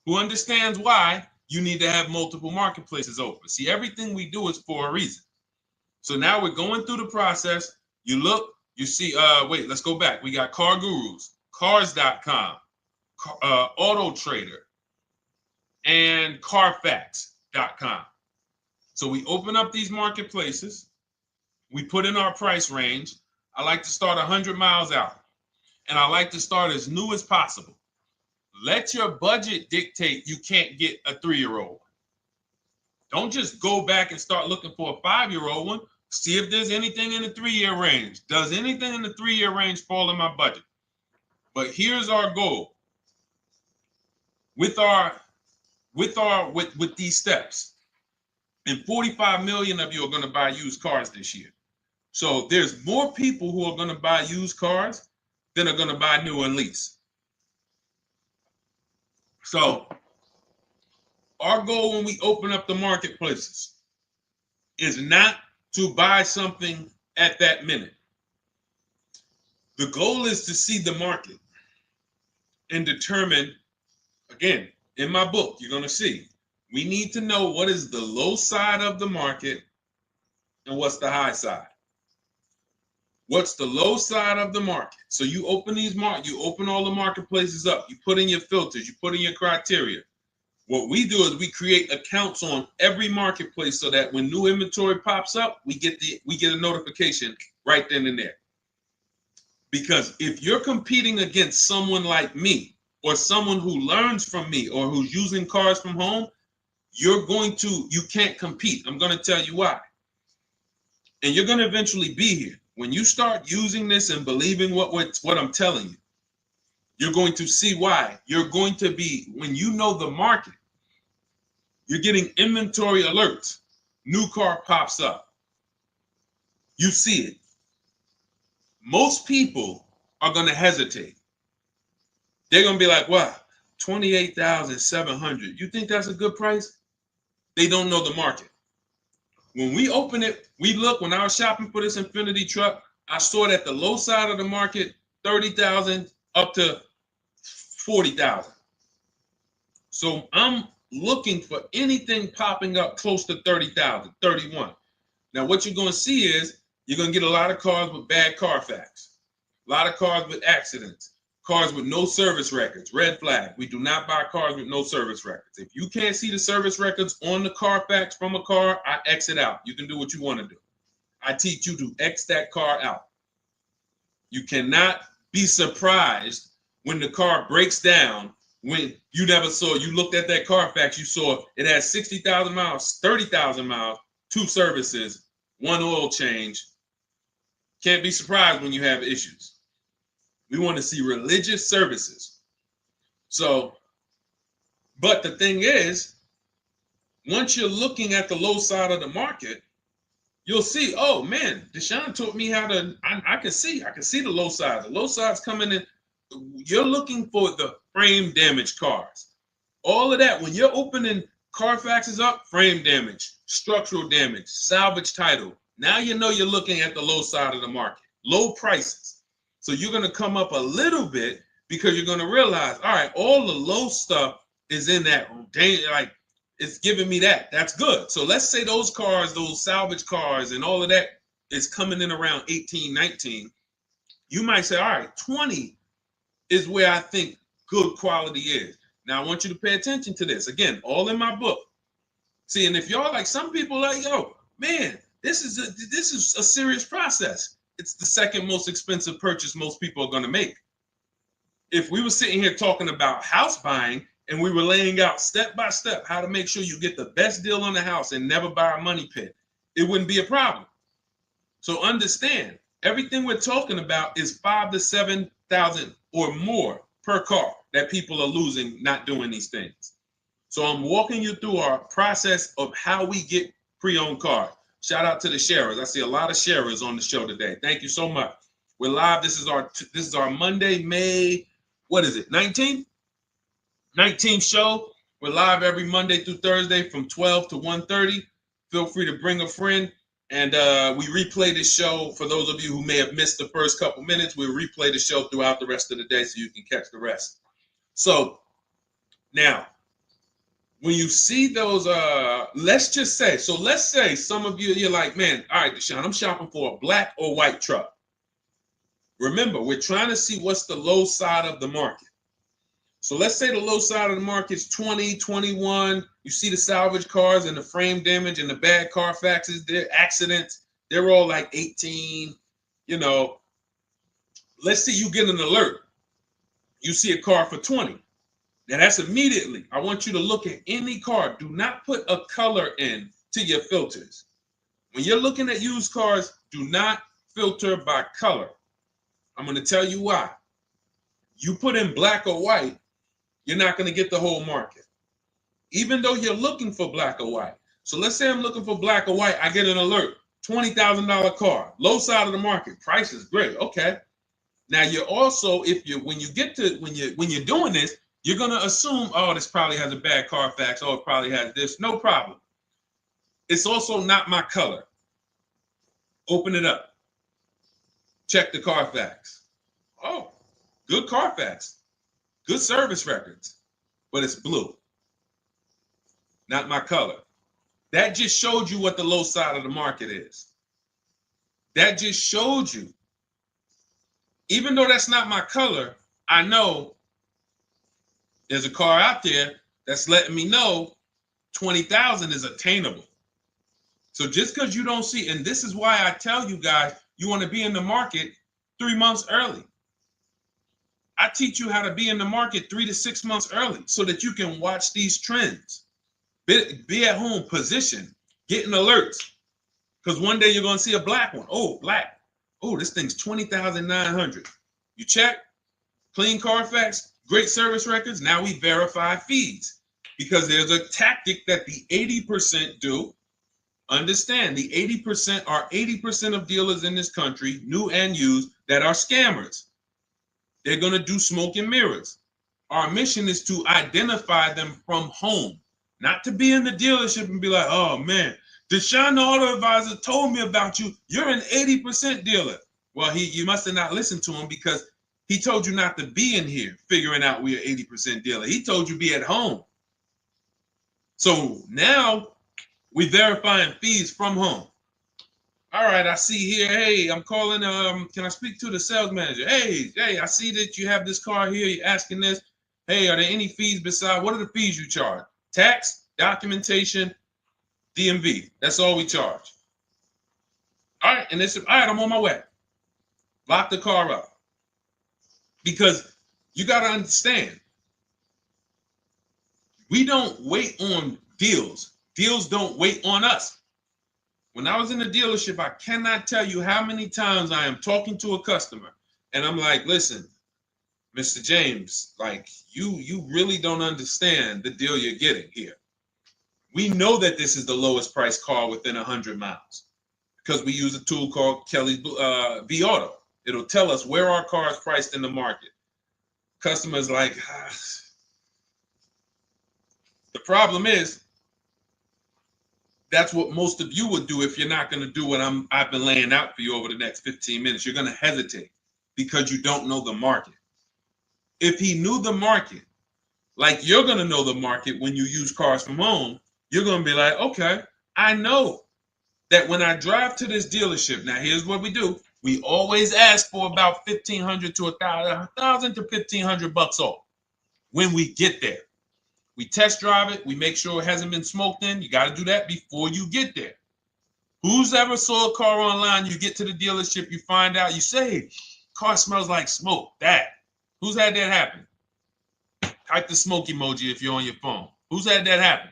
Who understands why you need to have multiple marketplaces open? See, everything we do is for a reason. So now we're going through the process. You look, you see, wait, let's go back. We got Car Gurus, Cars.com, Auto Trader, and Carfax.com. So we open up these marketplaces. We put in our price range. I like to start 100 miles out, and I like to start as new as possible. Let your budget dictate you can't get a 3-year-old. Don't just go back and start looking for a 5-year-old one. See if there's anything in the 3-year range. Does anything in the 3-year range fall in my budget? But here's our goal. With these steps, and 45 million of you are going to buy used cars this year. So there's more people who are going to buy used cars than are going to buy new and lease. So our goal when we open up the marketplaces is not to buy something at that minute. The goal is to see the market and determine, again, in my book, you're going to see, we need to know what is the low side of the market and what's the high side. What's the low side of the market? So you open you open all the marketplaces up. You put in your filters. You put in your criteria. What we do is we create accounts on every marketplace so that when new inventory pops up, we get a notification right then and there. Because if you're competing against someone like me or someone who learns from me or who's using cars from home, you can't compete. I'm going to tell you why. And you're going to eventually be here. When you start using this and believing what I'm telling you, you're going to see why. You're going to be, when you know the market, you're getting inventory alerts. New car pops up. You see it. Most people are going to hesitate. They're going to be like, wow, $28,700. You think that's a good price? They don't know the market. When we open it, we look, when I was shopping for this Infiniti truck, I saw it at the low side of the market, $30,000 up to $40,000. So I'm looking for anything popping up close to $30,000, $31,000. Now what you're going to see is you're going to get a lot of cars with bad Carfax, a lot of cars with accidents, cars with no service records, red flag. We do not buy cars with no service records. If you can't see the service records on the Carfax from a car, I exit out. You can do what you want to do. I teach you to X that car out. You cannot be surprised when the car breaks down when you looked at that Carfax, you saw it has 60,000 miles, 30,000 miles, 2 services, 1 oil change. Can't be surprised when you have issues. We want to see religious services. So, but the thing is, once you're looking at the low side of the market, you'll see, oh man, Deshone taught me how to, I can see the low side. The low side's coming in. You're looking for the frame damage cars. All of that, when you're opening Carfaxes up, frame damage, structural damage, salvage title. Now you know you're looking at the low side of the market, low prices. So you're going to come up a little bit because you're going to realize, all right, all the low stuff is in that, like, it's giving me that. That's good. So let's say those cars, those salvage cars and all of that is coming in around 18, 19. You might say, all right, 20 is where I think good quality is. Now I want you to pay attention to this. Again, all in my book. See, and if y'all like, some people like, yo, man, this is a serious process. It's the second most expensive purchase most people are going to make. If we were sitting here talking about house buying and we were laying out step by step how to make sure you get the best deal on the house and never buy a money pit, it wouldn't be a problem. So understand, everything we're talking about is 5,000 to 7,000 or more per car that people are losing not doing these things. So I'm walking you through our process of how we get pre-owned cars. Shout out to the sharers. I see a lot of sharers on the show today. Thank you so much. We're live. This is our Monday, May, what is it, 19th? 19th show. We're live every Monday through Thursday from 12 to 1:30. Feel free to bring a friend. And we replay this show. For those of you who may have missed the first couple minutes, we'll replay the show throughout the rest of the day so you can catch the rest. So now, when you see those, let's say some of you, you're like, man, all right, Deshone, I'm shopping for a black or white truck. Remember, we're trying to see what's the low side of the market. So let's say the low side of the market is 20, 21. You see the salvage cars and the frame damage and the bad Carfaxes, their accidents, they're all like 18. You know, let's say you get an alert. You see a car for 20. Now that's immediately. I want you to look at any car. Do not put a color in to your filters. When you're looking at used cars, do not filter by color. I'm going to tell you why. You put in black or white, you're not going to get the whole market, even though you're looking for black or white. So let's say I'm looking for black or white. I get an alert, $20,000 car, low side of the market, price is great. Okay. Now you're also, when you're doing this, you're going to assume, oh, this probably has a bad Carfax. Oh, it probably has this. No problem. It's also not my color. Open it up. Check the Carfax. Oh, good Carfax. Good service records. But it's blue. Not my color. That just showed you what the low side of the market is. That just showed you. Even though that's not my color, I know there's a car out there that's letting me know 20,000 is attainable. So just because you don't see, and this is why I tell you guys, you want to be in the market 3 months early. I teach you how to be in the market 3 to 6 months early so that you can watch these trends. Be at home, position, getting alerts. Because one day you're going to see a black one. Oh, black. Oh, this thing's 20,900. You check, clean Carfax, great service records. Now we verify fees because there's a tactic that the 80% do. Understand, the 80% are 80% of dealers in this country, new and used, that are scammers. They're going to do smoke and mirrors. Our mission is to identify them from home, not to be in the dealership and be like, oh man, Deshone the Auto Advisor told me about you. You're an 80% dealer. Well, you must have not listened to him because he told you not to be in here figuring out we're 80% dealer. He told you be at home. So now we verifying fees from home. All right, I see here, hey, I'm calling, can I speak to the sales manager? Hey, I see that you have this car here, you're asking this. Hey, are there any fees besides, what are the fees you charge? Tax, documentation, DMV, that's all we charge. All right, and all right, I'm on my way. Lock the car up. Because you got to understand, we don't wait on deals. Deals don't wait on us. When I was in the dealership, I cannot tell you how many times I am talking to a customer and I'm like, listen, Mr. James, like you really don't understand the deal you're getting here. We know that this is the lowest price car within 100 miles because we use a tool called Kelly's V Auto. It'll tell us where our car is priced in the market. Customers like, The problem is, that's what most of you would do if you're not going to do what I've been laying out for you over the next 15 minutes. You're going to hesitate because you don't know the market. If he knew the market, like you're going to know the market when you use cars from home, you're going to be like, okay, I know that when I drive to this dealership, now here's what we do. We always ask for about $1,500 to $1,000 to $1,500 off when we get there. We test drive it. We make sure it hasn't been smoked in. You got to do that before you get there. Who's ever saw a car online? You get to the dealership, you find out, you say, car smells like smoke. Who's had that happen? Type the smoke emoji if you're on your phone. Who's had that happen?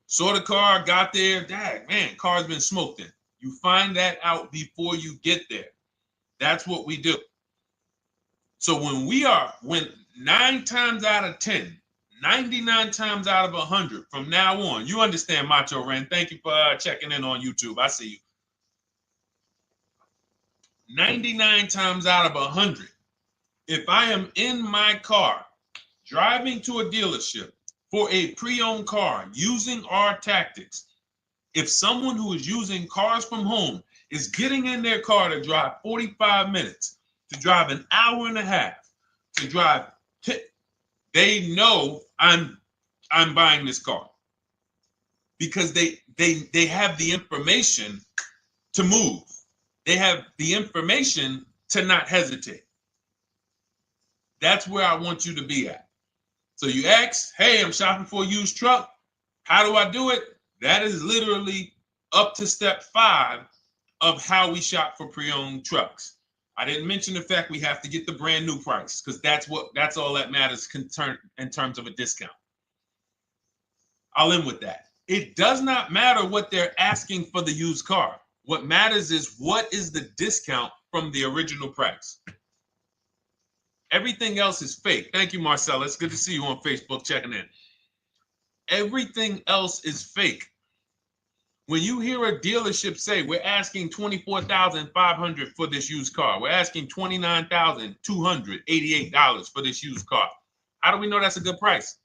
Saw the car, got there, man, car's been smoked in. You find that out before you get there. That's what we do. So when 9 times out of 10, 99 times out of 100 from now on, you understand, Macho Ren. Thank you for checking in on YouTube. I see you. 99 times out of 100, if I am in my car driving to a dealership for a pre-owned car using our tactics, if someone who is using cars from home is getting in their car to drive 45 minutes, to drive an hour and a half, to drive they know I'm buying this car because they have the information to move. They have the information to not hesitate. That's where I want you to be at. So you ask, hey, I'm shopping for a used truck. How do I do it? That is literally up to step 5 of how we shop for pre-owned trucks. I didn't mention the fact we have to get the brand new price because that's all that matters in terms of a discount. I'll end with that. It does not matter what they're asking for the used car. What matters is what is the discount from the original price. Everything else is fake. Thank you, Marcella. It's good to see you on Facebook checking in. Everything else is fake. When you hear a dealership say, we're asking $24,500 for this used car, we're asking $29,288 for this used car, how do we know that's a good price?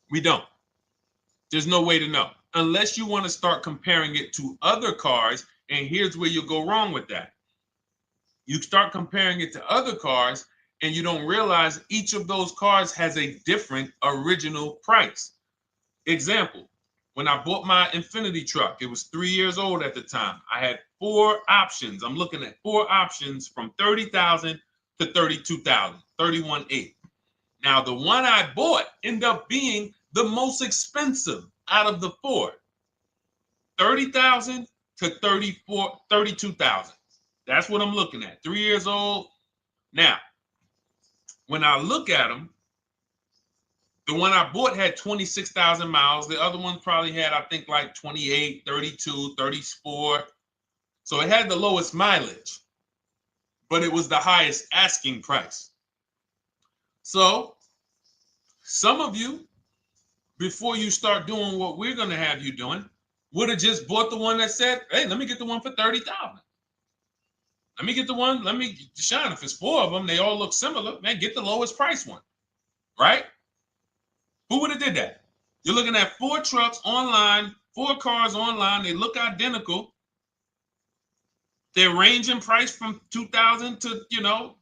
We don't. There's no way to know unless you want to start comparing it to other cars. And here's where you'll go wrong with that. You start comparing it to other cars and you don't realize each of those cars has a different original price. Example, when I bought my Infiniti truck, it was 3 years old at the time. I had 4 options. I'm looking at 4 options from $30,000 to $32,000, $31,800. Now, the one I bought ended up being the most expensive out of the 4. $30,000 to $32,000. That's what I'm looking at. 3 years old. Now, when I look at them, the one I bought had 26,000 miles. The other one probably had, I think, like 28, 32, 34. So it had the lowest mileage, but it was the highest asking price. So some of you, before you start doing what we're going to have you doing, would have just bought the one that said, hey, let me get the one for $30,000. Let me get the one, Deshone, if it's 4 of them, they all look similar, man, get the lowest price one, right? Who would have did that? You're looking at 4 trucks online, 4 cars online, they look identical. They range in price from $2,000 to,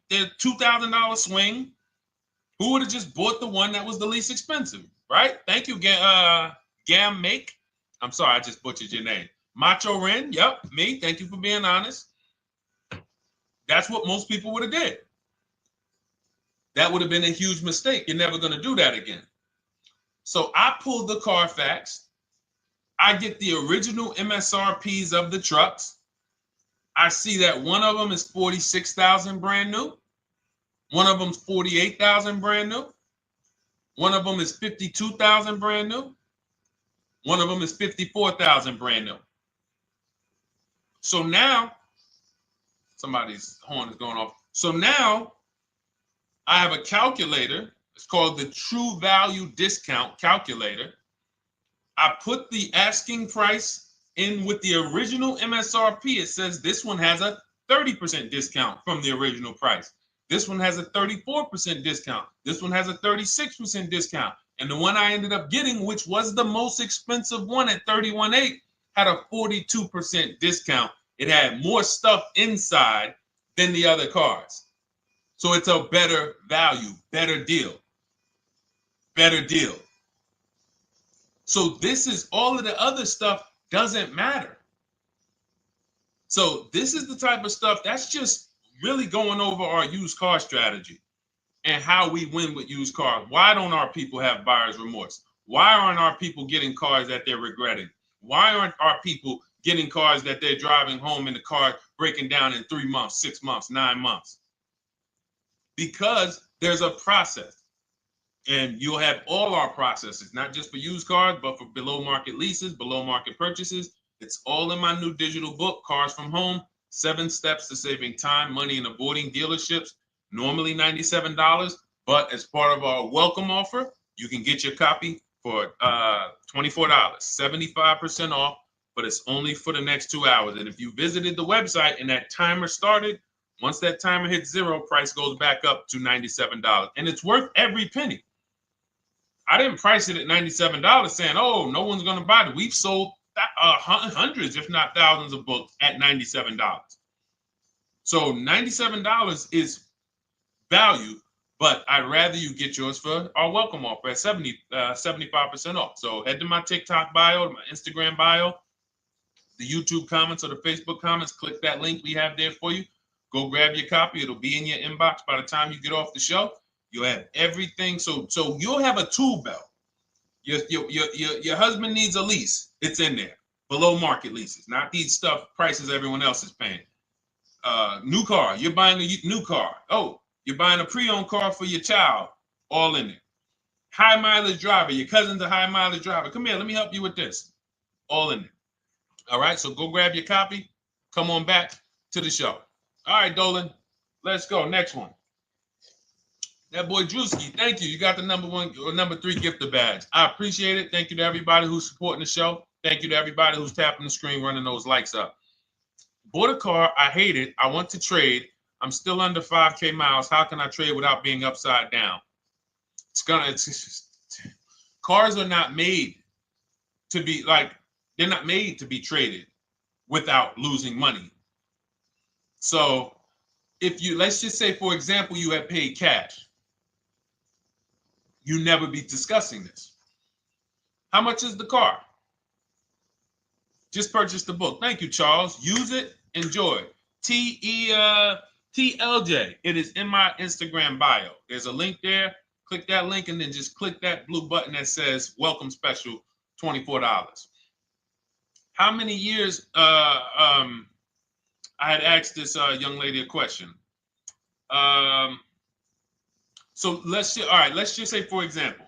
their $2,000 swing. Who would have just bought the one that was the least expensive, right? Thank you, Gam Make. I'm sorry, I just butchered your name. Macho Ren, yep, me. Thank you for being honest. That's what most people would have did. That would have been a huge mistake. You're never going to do that again. So I pulled the Carfax. I get the original MSRPs of the trucks. I see that one of them is $46,000 brand new. One of them's $48,000 brand new. One of them is $52,000 brand new. One of them is $54,000 brand new. So now, somebody's horn is going off. So now I have a calculator. It's called the True Value Discount Calculator. I put the asking price in with the original MSRP. It says this one has a 30% discount from the original price. This one has a 34% discount. This one has a 36% discount. And the one I ended up getting, which was the most expensive one at $31,800, had a 42% discount. It had more stuff inside than the other cars. So it's a better value, better deal. Better deal. So this is all of the other stuff doesn't matter. So this is the type of stuff that's just really going over our used car strategy and how we win with used cars. Why don't our people have buyer's remorse? Why aren't our people getting cars that they're regretting? Why aren't our people getting cars that they're driving home and the car breaking down in 3 months, 6 months, 9 months? Because there's a process. And you'll have all our processes, not just for used cars, but for below market leases, below market purchases. It's all in my new digital book, Cars from Home, 7 Steps to Saving Time, Money, and Avoiding Dealerships. Normally $97, but as part of our welcome offer, you can get your copy for $24, 75% off, but it's only for the next 2 hours. And if you visited the website and that timer started, once that timer hits 0, price goes back up to $97. And it's worth every penny. I didn't price it at $97 saying, oh, no one's going to buy it. We've sold hundreds, if not thousands of books at $97. So $97 is value, But I'd rather you get yours for our welcome offer at 75% off. So head to my TikTok bio, my Instagram bio, the YouTube comments or the Facebook comments. Click that link we have there for you. Go grab your copy. It'll be in your inbox by the time you get off the show. You'll have everything. So you'll have a tool belt. Your husband needs a lease. It's in there. Below market leases, not these stuff prices everyone else is paying. New car. You're buying a new car. Oh, you're buying a pre-owned car for your child. All in there. High mileage driver. Your cousin's a high mileage driver. Come here. Let me help you with this. All in there. All right. So go grab your copy. Come on back to the show. All right, Dolan. Let's go. Next one. That boy Drewski, thank you. You got the number 1 or number 3 gifter badge. I appreciate it. Thank you to everybody who's supporting the show. Thank you to everybody who's tapping the screen, running those likes up. Bought a car. I hate it. I want to trade. I'm still under 5K miles. How can I trade without being upside down? Cars are not made to be they're not made to be traded without losing money. So let's just say, for example, you had paid cash. You never be discussing this. How much is the car? Just purchase the book. Thank you, Charles. Use it. Enjoy. TLJ. It is in my Instagram bio. There's a link there. Click that link and then just click that blue button that says welcome special, $24. How many years? I had asked this young lady a question. So let's just say, for example,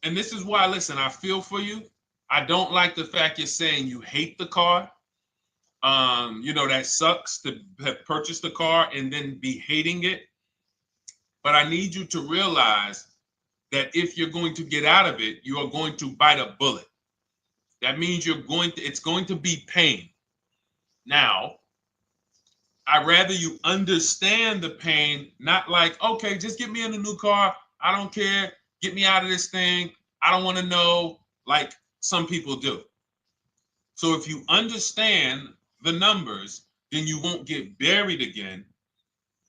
and this is why, listen, I feel for you. I don't like the fact you're saying you hate the car. That sucks to have purchased the car and then be hating it. But I need you to realize that if you're going to get out of it, you are going to bite a bullet. That means it's going to be pain. Now, I'd rather you understand the pain, not like, okay, just get me in a new car. I don't care. Get me out of this thing. I don't want to know, like some people do. So if you understand the numbers, then you won't get buried again.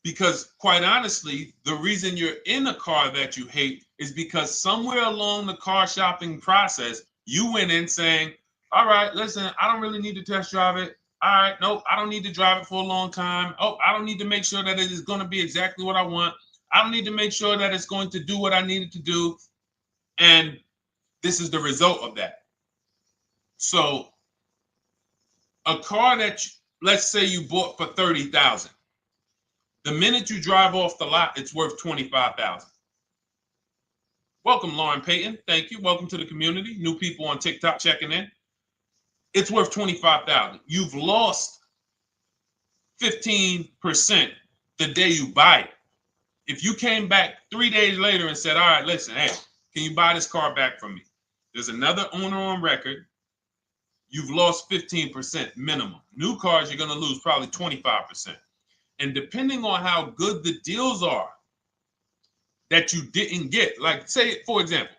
Because quite honestly, the reason you're in a car that you hate is because somewhere along the car shopping process, you went in saying, all right, listen, I don't really need to test drive it. All right, nope, I don't need to drive it for a long time. Oh, I don't need to make sure that it is going to be exactly what I want. I don't need to make sure that it's going to do what I need it to do. And this is the result of that. So a car that, let's say you bought for $30,000. The minute you drive off the lot, it's worth $25,000. Welcome, Lauren Payton. Thank you. Welcome to the community. New people on TikTok checking in. It's worth $25,000. You've lost 15% the day you buy it. If you came back 3 days later and said, all right, listen, hey, can you buy this car back from me? There's another owner on record. You've lost 15% minimum. New cars, you're going to lose probably 25%. And depending on how good the deals are that you didn't get, like say, for example,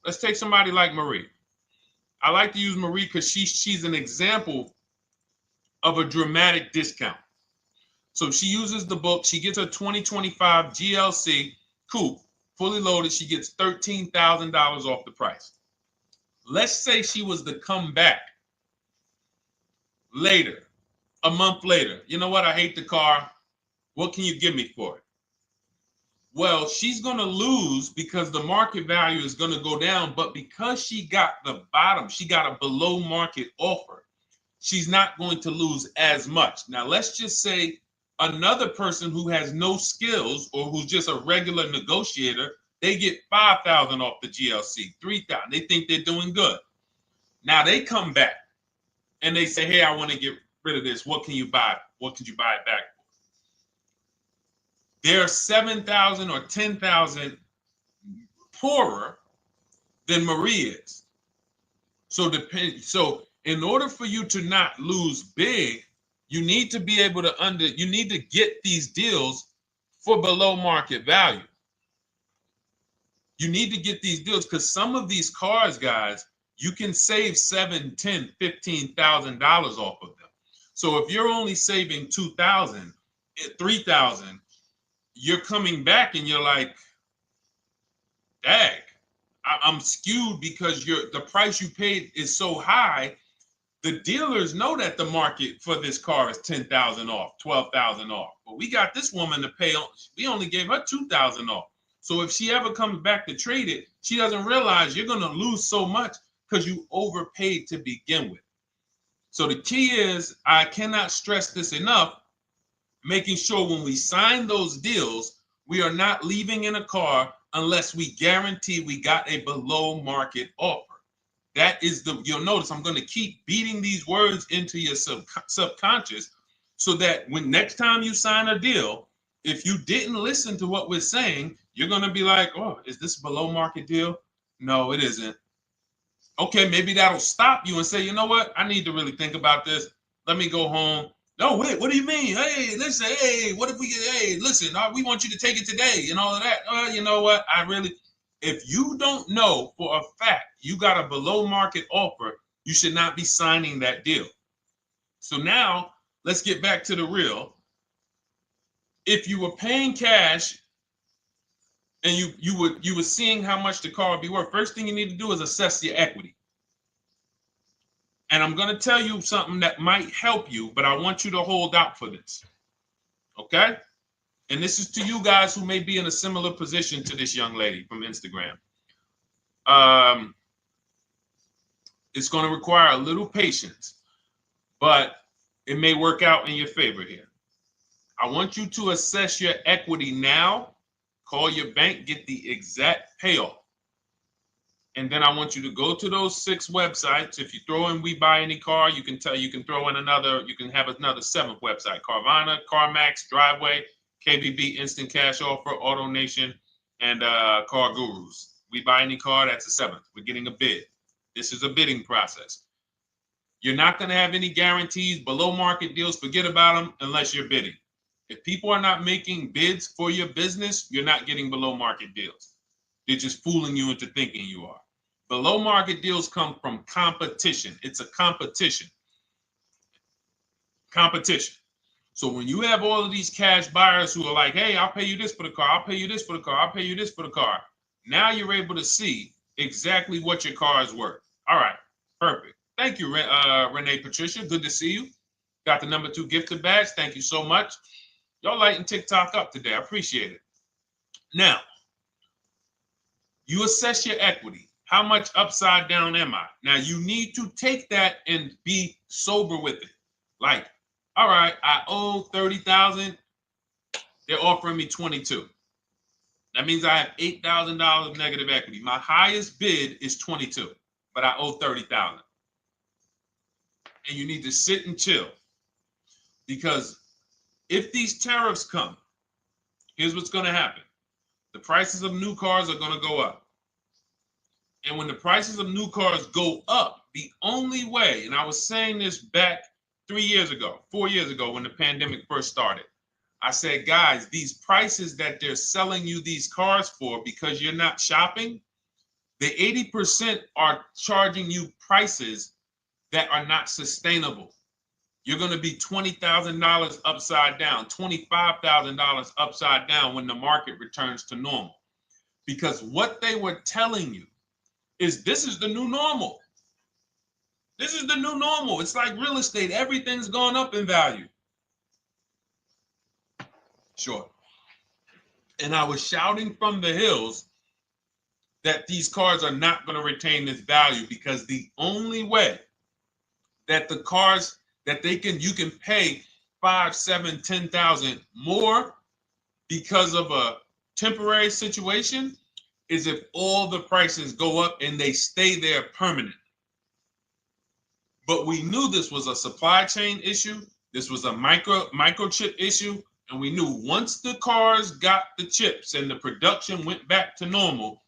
let's take somebody like Marie. I like to use Marie because she's an example of a dramatic discount. So she uses the book. She gets her 2025 GLC coupe, fully loaded. She gets $13,000 off the price. Let's say she was to come back later, a month later. You know what? I hate the car. What can you give me for it? Well, she's going to lose because the market value is going to go down. But because she got the bottom, she got a below market offer, she's not going to lose as much. Now, let's just say another person who has no skills or who's just a regular negotiator, they get $5,000 off the GLC, $3,000. They think they're doing good. Now they come back and they say, hey, I want to get rid of this. What can you buy? What could you buy it back for? They're 7,000 or 10,000 poorer than Marie is. So in order for you to not lose big, you need to be able to you need to get these deals for below market value. You need to get these deals because some of these cars, guys, you can save $7,000, $10,000, $15,000 off of them. So if you're only saving 2,000, 3,000, you're coming back and you're like, dag, I'm skewed because the price you paid is so high. The dealers know that the market for this car is 10,000 off, 12,000 off. But we got this woman to pay, we only gave her 2,000 off. So if she ever comes back to trade it, she doesn't realize you're going to lose so much because you overpaid to begin with. So the key is, I cannot stress this enough, making sure when we sign those deals, we are not leaving in a car unless we guarantee we got a below market offer. That is you'll notice I'm going to keep beating these words into your subconscious so that when next time you sign a deal, if you didn't listen to what we're saying, you're going to be like, oh, is this a below market deal? No, it isn't. Okay, maybe that'll stop you and say, you know what? I need to really think about this. Let me go home. No, wait, what do you mean? Hey, listen, hey, what if we get, hey, listen, we want you to take it today and all of that. You know what? If you don't know for a fact you got a below market offer, you should not be signing that deal. So now let's get back to the real. If you were paying cash and you were seeing how much the car would be worth, first thing you need to do is assess your equity. And I'm going to tell you something that might help you, but I want you to hold out for this. Okay? And this is to you guys who may be in a similar position to this young lady from Instagram. It's going to require a little patience, but it may work out in your favor here. I want you to assess your equity now, call your bank, get the exact payoff. And then I want you to go to those 6 websites. If you throw in We Buy Any Car, you can throw in you can have another 7th website: Carvana, CarMax, Driveway, KBB, Instant Cash Offer, AutoNation, and Car Gurus. We Buy Any Car, that's the 7th. We're getting a bid. This is a bidding process. You're not going to have any guarantees, below market deals, forget about them unless you're bidding. If people are not making bids for your business, you're not getting below market deals. They're just fooling you into thinking you are. Below market deals come from competition. It's a competition. Competition. So when you have all of these cash buyers who are like, hey, I'll pay you this for the car, I'll pay you this for the car, I'll pay you this for the car. Now you're able to see exactly what your car is worth. All right, perfect. Thank you, Renee Patricia. Good to see you. Got the number 2 gifted badge. Thank you so much. Y'all lighting TikTok up today. I appreciate it. Now, you assess your equity. How much upside down am I? Now, you need to take that and be sober with it. Like, all right, I owe 30,000. They're offering me 22. That means I have $8,000 of negative equity. My highest bid is 22, but I owe 30,000. And you need to sit and chill, because if these tariffs come, here's what's going to happen. The prices of new cars are going to go up. And when the prices of new cars go up, the only way, and I was saying this back 4 years ago, when the pandemic first started, I said, guys, these prices that they're selling you these cars for because you're not shopping, the 80% are charging you prices that are not sustainable. You're going to be $20,000 upside down, $25,000 upside down when the market returns to normal. Because what they were telling you is this is the new normal. This is the new normal. It's like real estate. Everything's gone up in value. Sure. And I was shouting from the hills that these cars are not going to retain this value, because the only way that the cars that you can pay 5, 7, 10,000 more because of a temporary situation is if all the prices go up and they stay there permanently. But we knew this was a supply chain issue. This was a microchip issue. And we knew once the cars got the chips and the production went back to normal,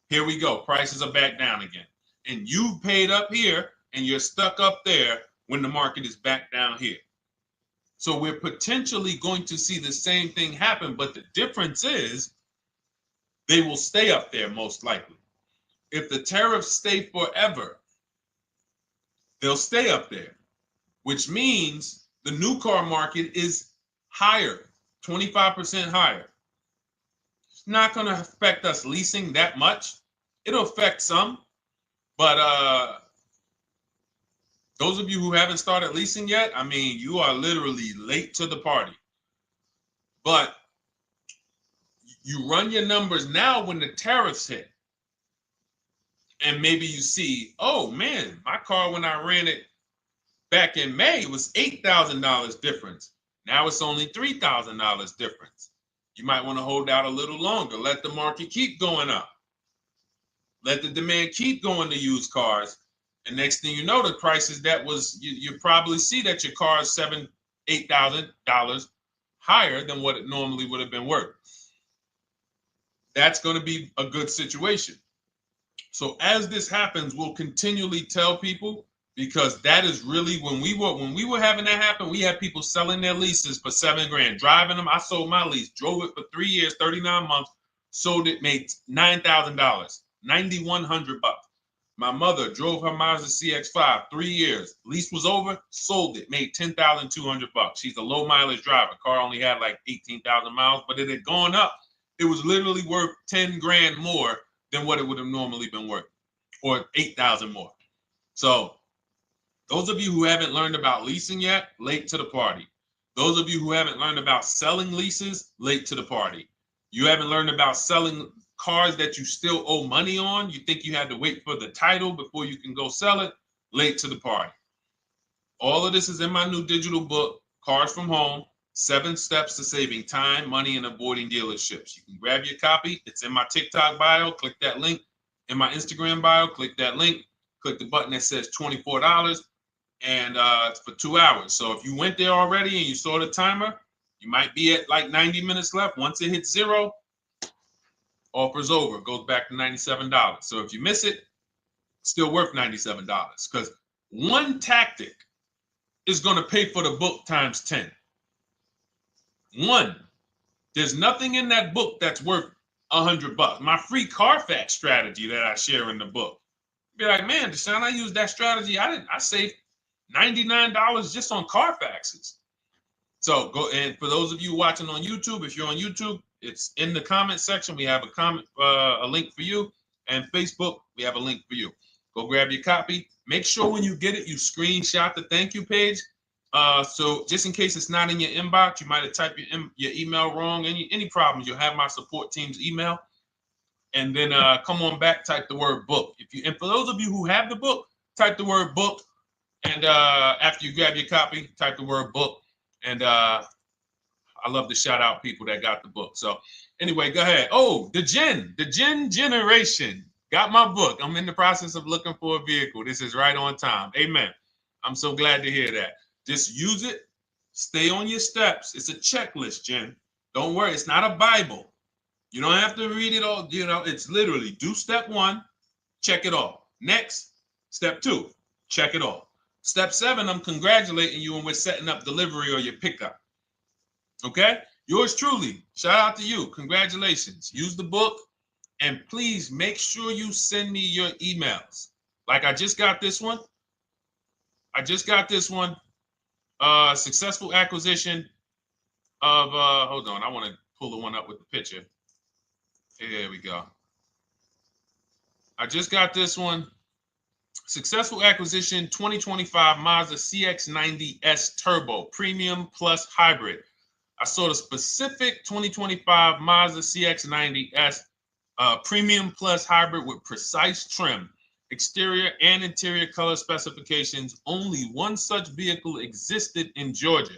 here we go. Prices are back down again. And you paid up here and you're stuck up there when the market is back down here. So we're potentially going to see the same thing happen, but the difference is they will stay up there most likely. If the tariffs stay forever, they'll stay up there. which means the new car market is higher, 25% higher. It's not going to affect us leasing that much. It'll affect some, but those of you who haven't started leasing yet, I mean, you are literally late to the party. But you run your numbers now when the tariffs hit. And maybe you see, oh man, my car when I ran it back in May was $8,000 difference. Now it's only $3,000 difference. You might want to hold out a little longer. Let the market keep going up. Let the demand keep going to used cars. And next thing you know, the prices that was, you probably see that your car is $7,000, $8,000 higher than what it normally would have been worth. That's going to be a good situation. So as this happens, we'll continually tell people, because that is really when we were having that happen, we had people selling their leases for $7,000, driving them. I sold my lease, drove it for 3 years, 39 months, sold it, made $9,000, $9,100. My mother drove her Mazda CX-5, 3 years, lease was over, sold it, made $10,200. She's a low mileage driver. Car only had like 18,000 miles, but it had gone up. It was literally worth $10,000 more than what it would have normally been worth, or 8,000 more. So those of you who haven't learned about leasing yet, late to the party. Those of you who haven't learned about selling leases, late to the party. You haven't learned about selling cars that you still owe money on. You think you had to wait for the title before you can go sell it, late to the party. All of this is in my new digital book, Cars from Home, 7 Steps to Saving Time, Money, and Avoiding Dealerships. You can grab your copy. It's in my TikTok bio. Click that link. In my Instagram bio, click that link. Click the button that says $24, and it's for 2 hours. So if you went there already and you saw the timer, you might be at like 90 minutes left. Once it hits 0, offer's over. It goes back to $97. So if you miss it, it's still worth $97, because one tactic is going to pay for the book times 10. One, there's nothing in that book that's worth $100. My free Carfax strategy that I share in the book. Be like, man, Deshone, I used that strategy. I saved $99 just on Carfaxes. So go, and for those of you watching on YouTube, if you're on YouTube, it's in the comment section. We have a link for you, and Facebook, we have a link for you. Go grab your copy. Make sure when you get it, you screenshot the thank you page. So just in case it's not in your inbox, you might have typed your email wrong. Any problems, you'll have my support team's email. And then come on back, type the word book. And for those of you who have the book, type the word book. And after you grab your copy, type the word book. And I love to shout out people that got the book. So anyway, go ahead. Oh, the Gen Generation got my book. I'm in the process of looking for a vehicle. This is right on time. Amen. I'm so glad to hear that. Just use it. Stay on your steps. It's a checklist, Jen. Don't worry. It's not a Bible. You don't have to read it all. You know, it's literally do step 1, check it off. Next, step 2, check it off. Step 7, I'm congratulating you and we're setting up delivery or your pickup. Okay? Yours truly. Shout out to you. Congratulations. Use the book, and please make sure you send me your emails. Like I just got this one. Successful acquisition of, hold on. I want to pull the one up with the picture. There we go. I just got this one. Successful acquisition 2025 Mazda CX-90S Turbo Premium Plus Hybrid. I saw the specific 2025 Mazda CX-90S Premium Plus Hybrid with precise trim, exterior and interior color specifications. Only one such vehicle existed in Georgia.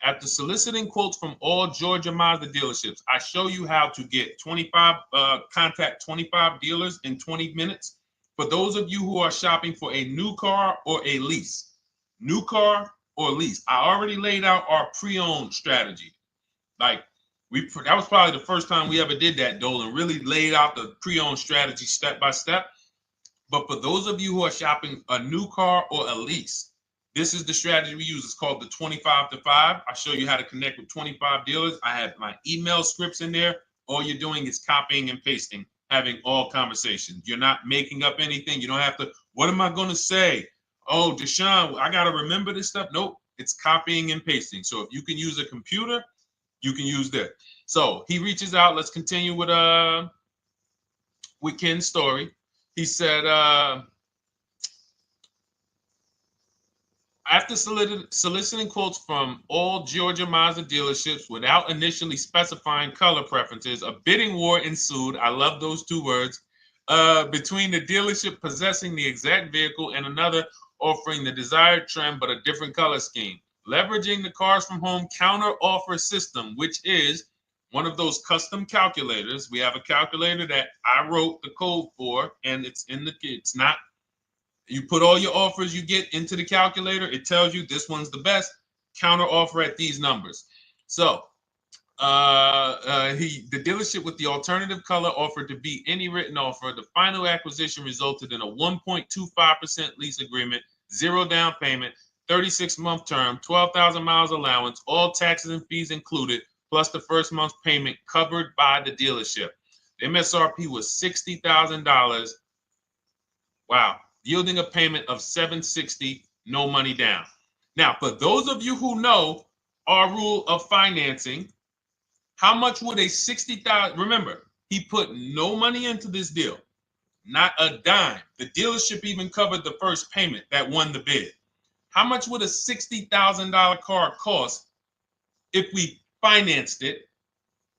After soliciting quotes from all Georgia Mazda dealerships, I show you how to get contact 25 dealers in 20 minutes. For those of you who are shopping for a new car or a lease, new car or lease, I already laid out our pre-owned strategy. Like that was probably the first time we ever did that, Dolan, really laid out the pre-owned strategy step by step. But for those of you who are shopping a new car or a lease, this is the strategy we use. It's called the 25 to 5. I show you how to connect with 25 dealers. I have my email scripts in there. All you're doing is copying and pasting, having all conversations. You're not making up anything. You don't have to, what am I going to say? Oh, Deshone, I got to remember this stuff. Nope, it's copying and pasting. So if you can use a computer, you can use that. So he reaches out. Let's continue with Ken's story. He said, after soliciting quotes from all Georgia Mazda dealerships without initially specifying color preferences, a bidding war ensued. I love those two words. Between the dealership possessing the exact vehicle and another offering the desired trim but a different color scheme. Leveraging the Cars from Home counter offer system, which is one of those custom calculators. We have a calculator that I wrote the code for, and it's not. You put all your offers you get into the calculator. It tells you this one's the best. Counter offer at these numbers. So the dealership with the alternative color offered to beat any written offer. The final acquisition resulted in a 1.25% lease agreement, 0 down payment, 36-month term, 12,000 miles allowance, all taxes and fees included, plus the first month's payment covered by the dealership. The MSRP was $60,000. Wow. Yielding a payment of $760, no money down. Now, for those of you who know our rule of financing, how much would a $60,000? Remember, he put no money into this deal, not a dime. The dealership even covered the first payment that won the bid. How much would a $60,000 car cost if we financed it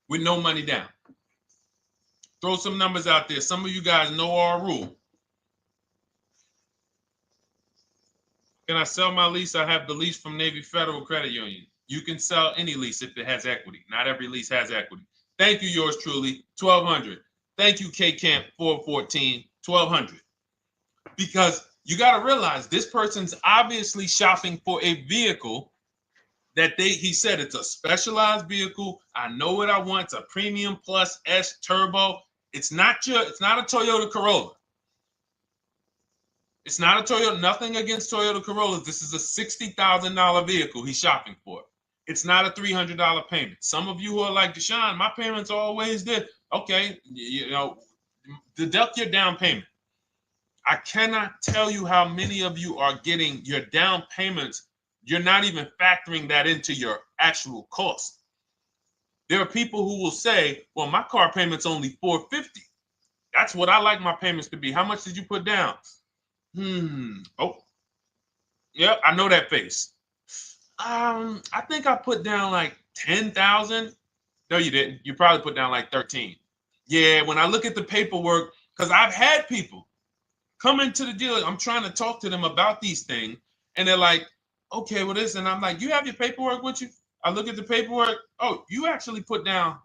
with no money down? Throw some numbers out there. Some of you guys know our rule. Can I sell my lease? I have the lease from Navy Federal Credit Union. You can sell any lease if it has equity. Not every lease has equity. Thank you, yours truly, 1200. Thank you, K Camp 414, 1200. Because you got to realize this person's obviously shopping for a vehicle that he said it's a specialized vehicle. I know what I want. It's a premium plus S turbo. It's not a Toyota Corolla. It's not a Toyota, nothing against Toyota Corollas. This is a $60,000 vehicle he's shopping for. It's not a $300 payment. Some of you who are like, Deshone, my payments are always there. Okay, deduct your down payment. I cannot tell you how many of you are getting your down payments. You're not even factoring that into your actual cost. There are people who will say, well, my car payment's only $450. That's what I like my payments to be. How much did you put down? Oh, yeah, I know that face. I think I put down like 10,000. No, you didn't. You probably put down like 13. Yeah, when I look at the paperwork, because I've had people come into the dealer. I'm trying to talk to them about these things, and they're like, okay, well, this, and I'm like, you have your paperwork with you? I look at the paperwork. Oh, you actually put down.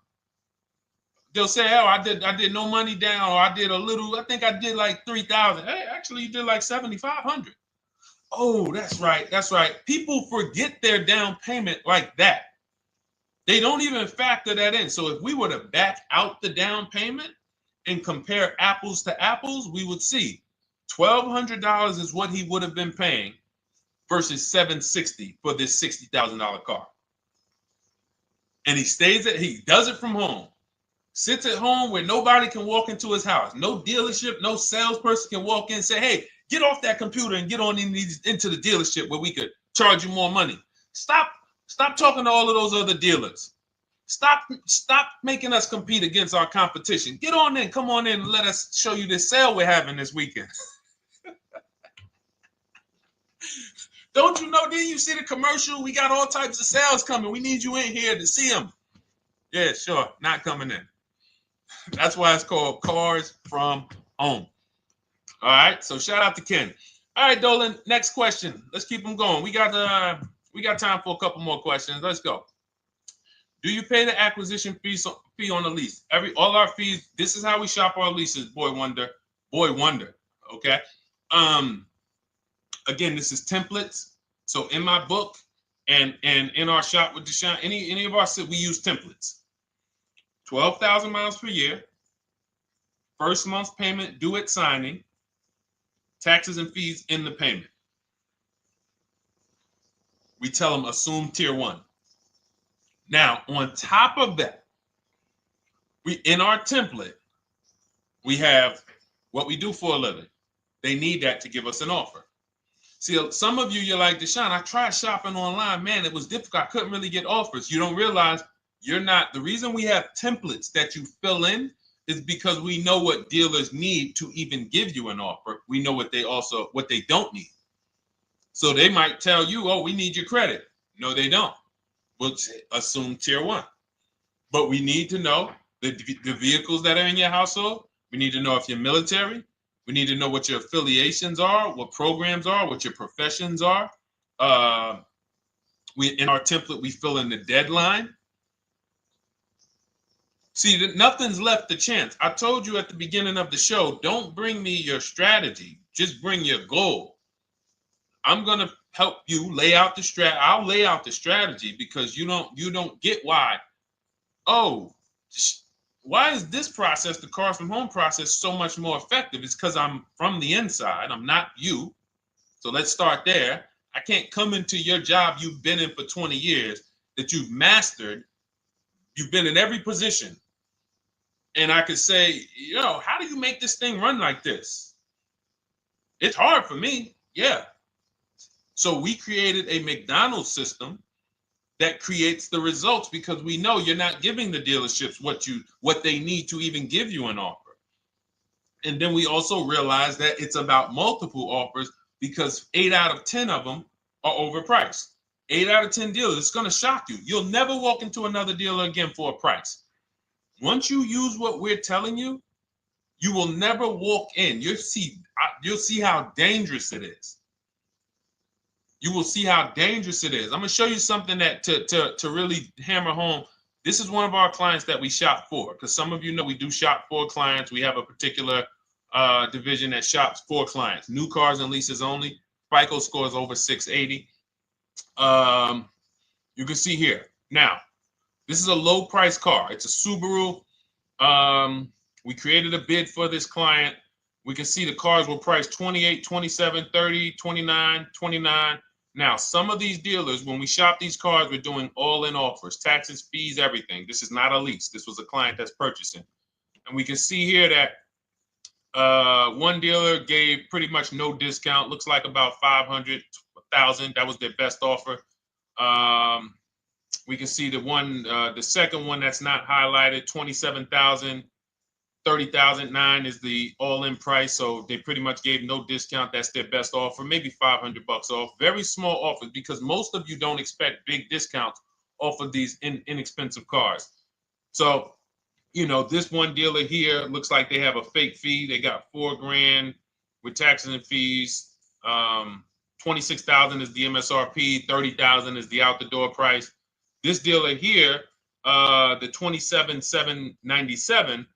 They'll say, oh, I did no money down, or I did a little. I think I did like 3,000. Hey, actually, you did like 7,500. Oh, that's right. That's right. People forget their down payment like that. They don't even factor that in. So if we were to back out the down payment and compare apples to apples, we would see $1,200 is what he would have been paying versus $760 for this $60,000 car. And he does it from home. Sits at home where nobody can walk into his house. No dealership, no salesperson can walk in and say, hey, get off that computer and get on into the dealership where we could charge you more money. Stop talking to all of those other dealers. Stop making us compete against our competition. Get on in, come on in and let us show you this sale we're having this weekend. Don't you know, didn't you see the commercial? We got all types of sales coming. We need you in here to see them. Yeah, sure, not coming in. That's why it's called Cars from Home. All right, so shout out to Ken. All right, Dolan, next question. Let's keep them going. We got time for a couple more questions. Let's go. Do you pay the acquisition fee on the lease? All our fees. This is how we shop our leases. Boy wonder. Okay. Again, this is templates. So in my book and in our shop with Deshone, any of our we use templates. 12,000 miles per year. First month's payment due at signing. Taxes and fees in the payment. We tell them assume tier 1. Now, on top of that, in our template, we have what we do for a living. They need that to give us an offer. See, some of you, you're like, Deshone, I tried shopping online. Man, it was difficult. I couldn't really get offers. You don't realize you're not. The reason we have templates that you fill in is because we know what dealers need to even give you an offer. We know what they don't need. So they might tell you, oh, we need your credit. No, they don't. We'll assume tier 1. But we need to know the vehicles that are in your household. We need to know if you're military. We need to know what your affiliations are, what programs are, what your professions are. In our template, we fill in the deadline. See, nothing's left to chance. I told you at the beginning of the show, don't bring me your strategy. Just bring your goal. I'm going to help you lay out the I'll lay out the strategy because you don't get why. Oh, why is this process, the Cars from Home process, so much more effective? It's because I'm from the inside. I'm not you. So let's start there. I can't come into your job you've been in for 20 years, that you've mastered. You've been in every position. And I could say, how do you make this thing run like this? It's hard for me. Yeah. So we created a McDonald's system that creates the results because we know you're not giving the dealerships what they need to even give you an offer. And then we also realize that it's about multiple offers because 8 out of 10 of them are overpriced. 8 out of 10 dealers, it's going to shock you. You'll never walk into another dealer again for a price. Once you use what we're telling you, you will never walk in. You'll see how dangerous it is. You will see how dangerous it is. I'm going to show you something that to really hammer home. This is one of our clients that we shop for, because some of you know we do shop for clients. We have a particular division that shops for clients. New cars and leases only. FICO score is over 680. You can see here. Now, this is a low price car. It's a Subaru. We created a bid for this client. We can see the cars were priced 28, 27, 30, 29, 29. Now, some of these dealers, when we shop these cars, we're doing all-in offers, taxes, fees, everything. This is not a lease. This was a client that's purchasing. And we can see here that one dealer gave pretty much no discount. Looks like about 500, 1,000. That was their best offer. We can see the second one that's not highlighted, 27,000. 30,009 is the all-in price, so they pretty much gave no discount. That's their best offer, maybe $500 off. Very small offers because most of you don't expect big discounts off of these inexpensive cars. So, this one dealer here looks like they have a fake fee. They got $4,000 with taxes and fees. 26,000 is the MSRP. 30,000 is the out the door price. This dealer here, the 27,797.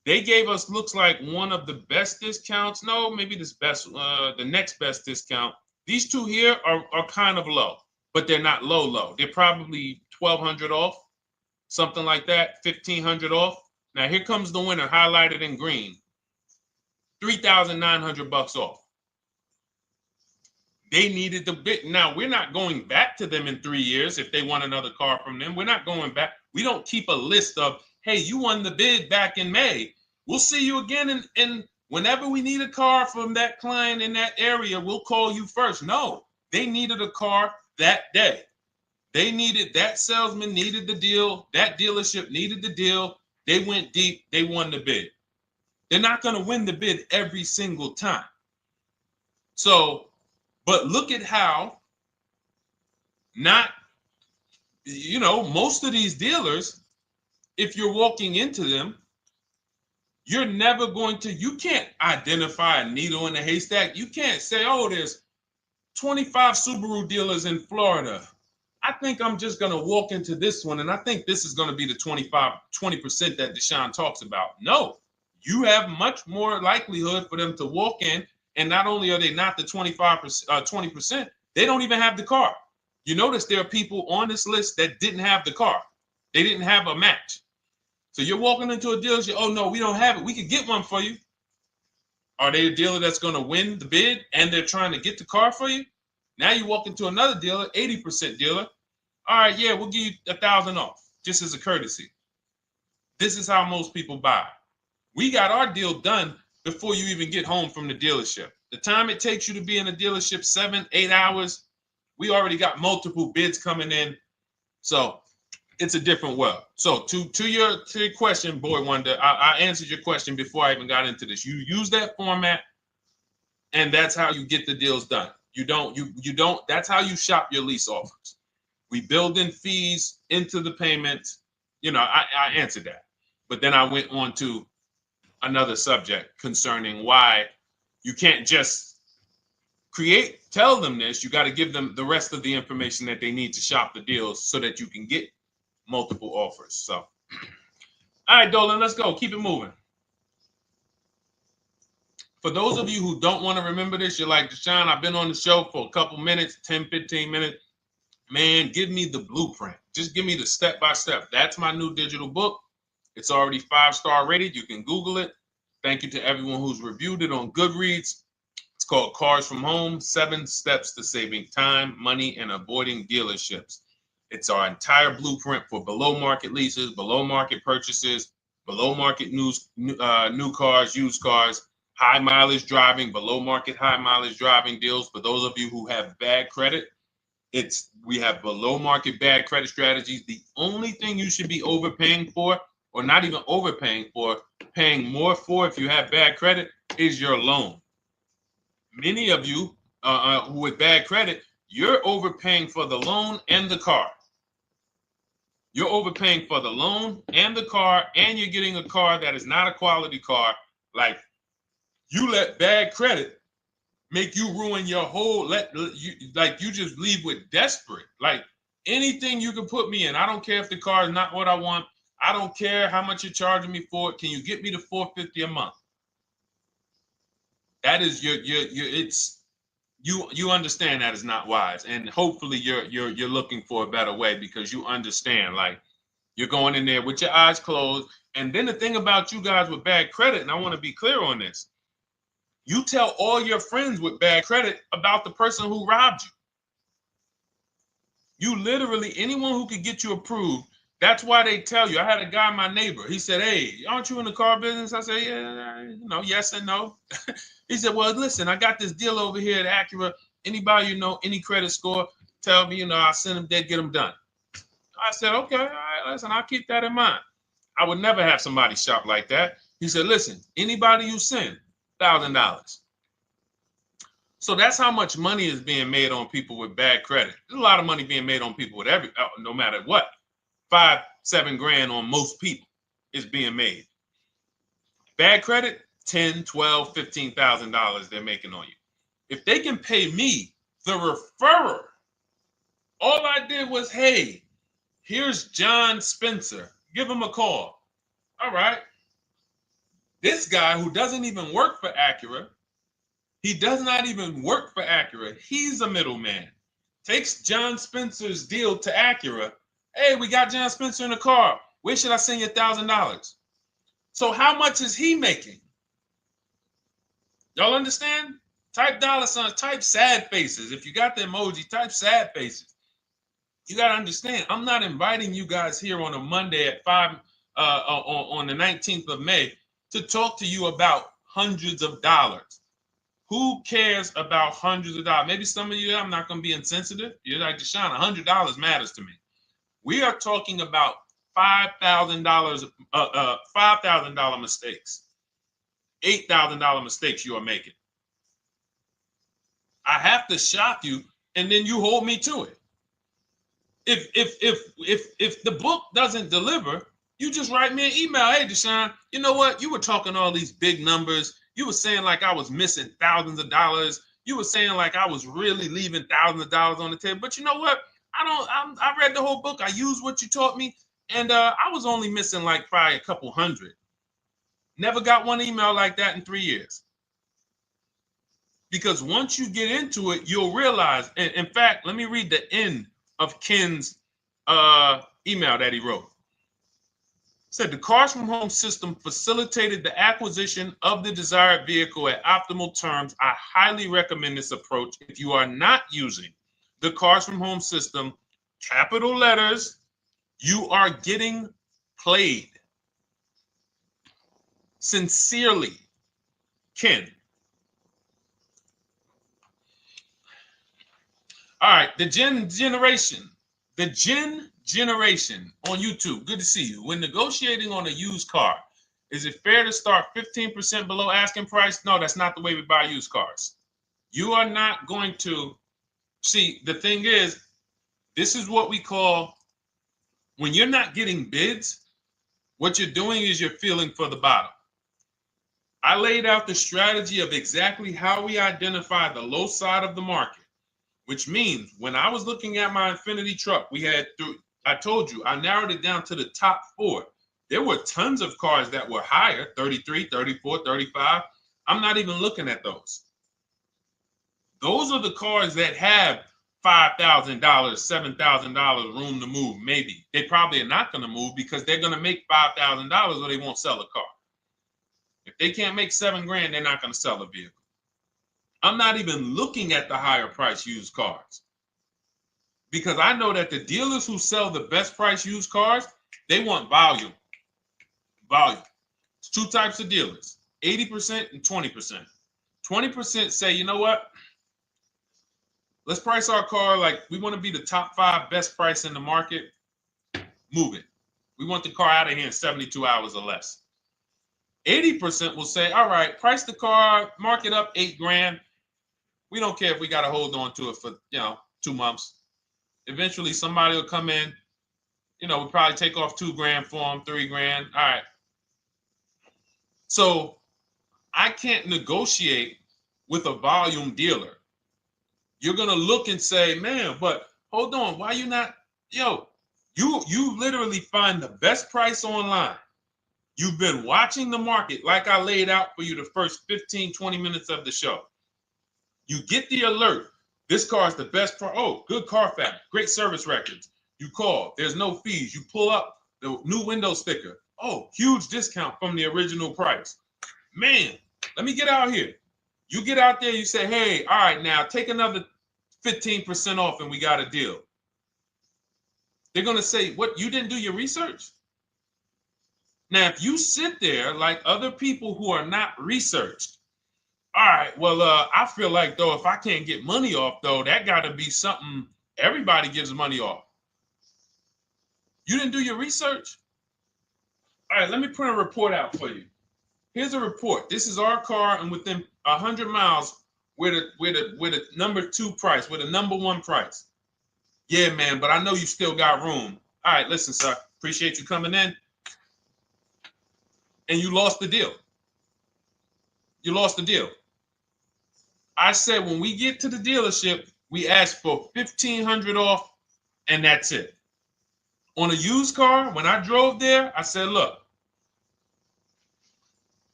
They gave us, looks like, one of the best discounts. No, maybe the next best discount. These two here are kind of low, but they're not low. They're probably 1,200 off, something like that, 1,500 off. Now here comes the winner, highlighted in green, 3,900 off. They needed the bid. Now we're not going back to them in 3 years if they want another car from them. We're not going back. We don't keep a list of, hey, you won the bid back in May. We'll see you again. And whenever we need a car from that client in that area, we'll call you first. No, they needed a car that day. That salesman needed the deal. That dealership needed the deal. They went deep. They won the bid. They're not going to win the bid every single time. So, but look at how most of these dealers, if you're walking into them, you can't identify a needle in a haystack. You can't say, oh, there's 25 Subaru dealers in Florida. I think I'm just going to walk into this one, and I think this is going to be the 20% that Deshone talks about. No, you have much more likelihood for them to walk in, and not only are they not the 20%, they don't even have the car. You notice there are people on this list that didn't have the car. They didn't have a match. So you're walking into a dealership, oh, no, we don't have it. We could get one for you. Are they a dealer that's going to win the bid and they're trying to get the car for you? Now you walk into another dealer, 80% dealer. All right, yeah, we'll give you 1,000 off, just as a courtesy. This is how most people buy. We got our deal done before you even get home from the dealership. The time it takes you to be in a dealership, 7-8 hours, we already got multiple bids coming in. So it's a different world. So to your question, Boy Wonder, I answered your question before I even got into this. You use that format, and that's how you get the deals done. You don't, that's how you shop your lease offers. We build in fees into the payments. You know, I answered that. But then I went on to another subject concerning why you can't just tell them this. You got to give them the rest of the information that they need to shop the deals so that you can get multiple offers. So, all right, Dolan, let's go. Keep it moving. For those of you who don't want to remember this, you're like, Deshone, I've been on the show for a couple minutes, 10, 15 minutes. Man, give me the blueprint. Just give me the step-by-step. That's my new digital book. It's already 5-star rated. You can Google it. Thank you to everyone who's reviewed it on Goodreads. It's called Cars from Home, 7 Steps to Saving Time, Money, and Avoiding Dealerships. It's our entire blueprint for below market leases, below market purchases, below market new cars, used cars, high mileage driving, below market high mileage driving deals. For those of you who have bad credit, we have below market bad credit strategies. The only thing you should be overpaying for, or not even overpaying for, paying more for if you have bad credit, is your loan. Many of you with bad credit, you're overpaying for the loan and the car. You're overpaying for the loan and the car, and you're getting a car that is not a quality car. Like, you let bad credit make you ruin your whole, you just leave with desperate. Like, anything you can put me in. I don't care if the car is not what I want. I don't care how much you're charging me for it. Can you get me to $450 a month? That is you understand that is not wise. And hopefully you're looking for a better way, because you understand, like, you're going in there with your eyes closed. And then the thing about you guys with bad credit, and I want to be clear on this, you tell all your friends with bad credit about the person who robbed you. You literally, anyone who could get you approved, that's why they tell you. I had a guy, my neighbor, he said, hey, aren't you in the car business? I said, yeah, yes and no. He said, well, listen, I got this deal over here at Acura. Anybody you know, any credit score, tell me, I'll send them there, get them done. I said, okay, all right, listen, I'll keep that in mind. I would never have somebody shop like that. He said, listen, anybody you send, $1,000. So that's how much money is being made on people with bad credit. There's a lot of money being made on people with no matter what. 5-7 grand on most people is being made. Bad credit, $10,000, $12,000, $15,000 they're making on you. If they can pay me, the referrer, all I did was, hey, here's John Spencer. Give him a call. All right. This guy who doesn't even work for Acura, he does not even work for Acura. He's a middleman. Takes John Spencer's deal to Acura. Hey, we got John Spencer in the car. Where should I send you $1,000? So how much is he making? Y'all understand? Type dollar signs, type sad faces. If you got the emoji, type sad faces. You got to understand, I'm not inviting you guys here on a Monday at 5 on the 19th of May to talk to you about hundreds of dollars. Who cares about hundreds of dollars? Maybe some of you, I'm not going to be insensitive. You're like, Deshone, $100 matters to me. We are talking about $5,000 mistakes, $8,000 mistakes you are making. I have to shock you, and then you hold me to it. If the book doesn't deliver, you just write me an email. Hey, Deshone, you know what? You were talking all these big numbers. You were saying like I was missing thousands of dollars. You were saying like I was really leaving thousands of dollars on the table. But you know what? I read the whole book. I used what you taught me. And I was only missing like probably a couple hundred. Never got one email like that in 3 years. Because once you get into it, you'll realize. And in fact, let me read the end of Ken's email that he wrote. Said the Cars from Home system facilitated the acquisition of the desired vehicle at optimal terms. I highly recommend this approach. If you are not using the Cars from Home system, capital letters, you are getting played. Sincerely, Ken. All right, the Gen Generation on YouTube. Good to see you. When negotiating on a used car, is it fair to start 15% below asking price? No, that's not the way we buy used cars. You are not going to see. The thing is, this is what we call, when you're not getting bids, what you're doing is you're feeling for the bottom. I laid out the strategy of exactly how we identify the low side of the market, which means when I was looking at my Infinity truck, I told you, I narrowed it down to the top 4. There were tons of cars that were higher, 33, 34, 35. I'm not even looking at those. Those are the cars that have $5,000, $7,000 room to move. Maybe they probably are not going to move because they're going to make $5,000 or they won't sell a car. If they can't make $7,000, they're not going to sell a vehicle. I'm not even looking at the higher price used cars because I know that the dealers who sell the best price used cars, they want volume. Volume. It's 2 types of dealers, 80% and 20%. 20% say, you know what? Let's price our car like we want to be the top 5 best price in the market. Move it. We want the car out of here in 72 hours or less. 80% will say, all right, price the car, mark it up $8,000. We don't care if we got to hold on to it for 2 months. Eventually, somebody will come in. We'll probably take off $2,000 for them, $3,000. All right. So I can't negotiate with a volume dealer. You're gonna look and say, man, but hold on, why you not? You literally find the best price online. You've been watching the market like I laid out for you the first 15, 20 minutes of the show. You get the alert. This car is the best price. Oh, good Carfax, great service records. You call, there's no fees. You pull up the new window sticker. Oh, huge discount from the original price. Man, let me get out here. You get out there, you say, hey, all right, now take another 15% off and we got a deal. They're going to say, what, you didn't do your research? Now, if you sit there like other people who are not researched, all right, well, I feel like, though, if I can't get money off, though, that got to be something everybody gives money off. You didn't do your research? All right, let me print a report out for you. Here's a report. This is our car, and within 100 miles, we're the number 2 price, we're the number 1 price. Yeah, man, but I know you still got room. All right, listen, sir, appreciate you coming in. And you lost the deal. You lost the deal. I said when we get to the dealership, we ask for $1,500 off, and that's it. On a used car, when I drove there, I said, look,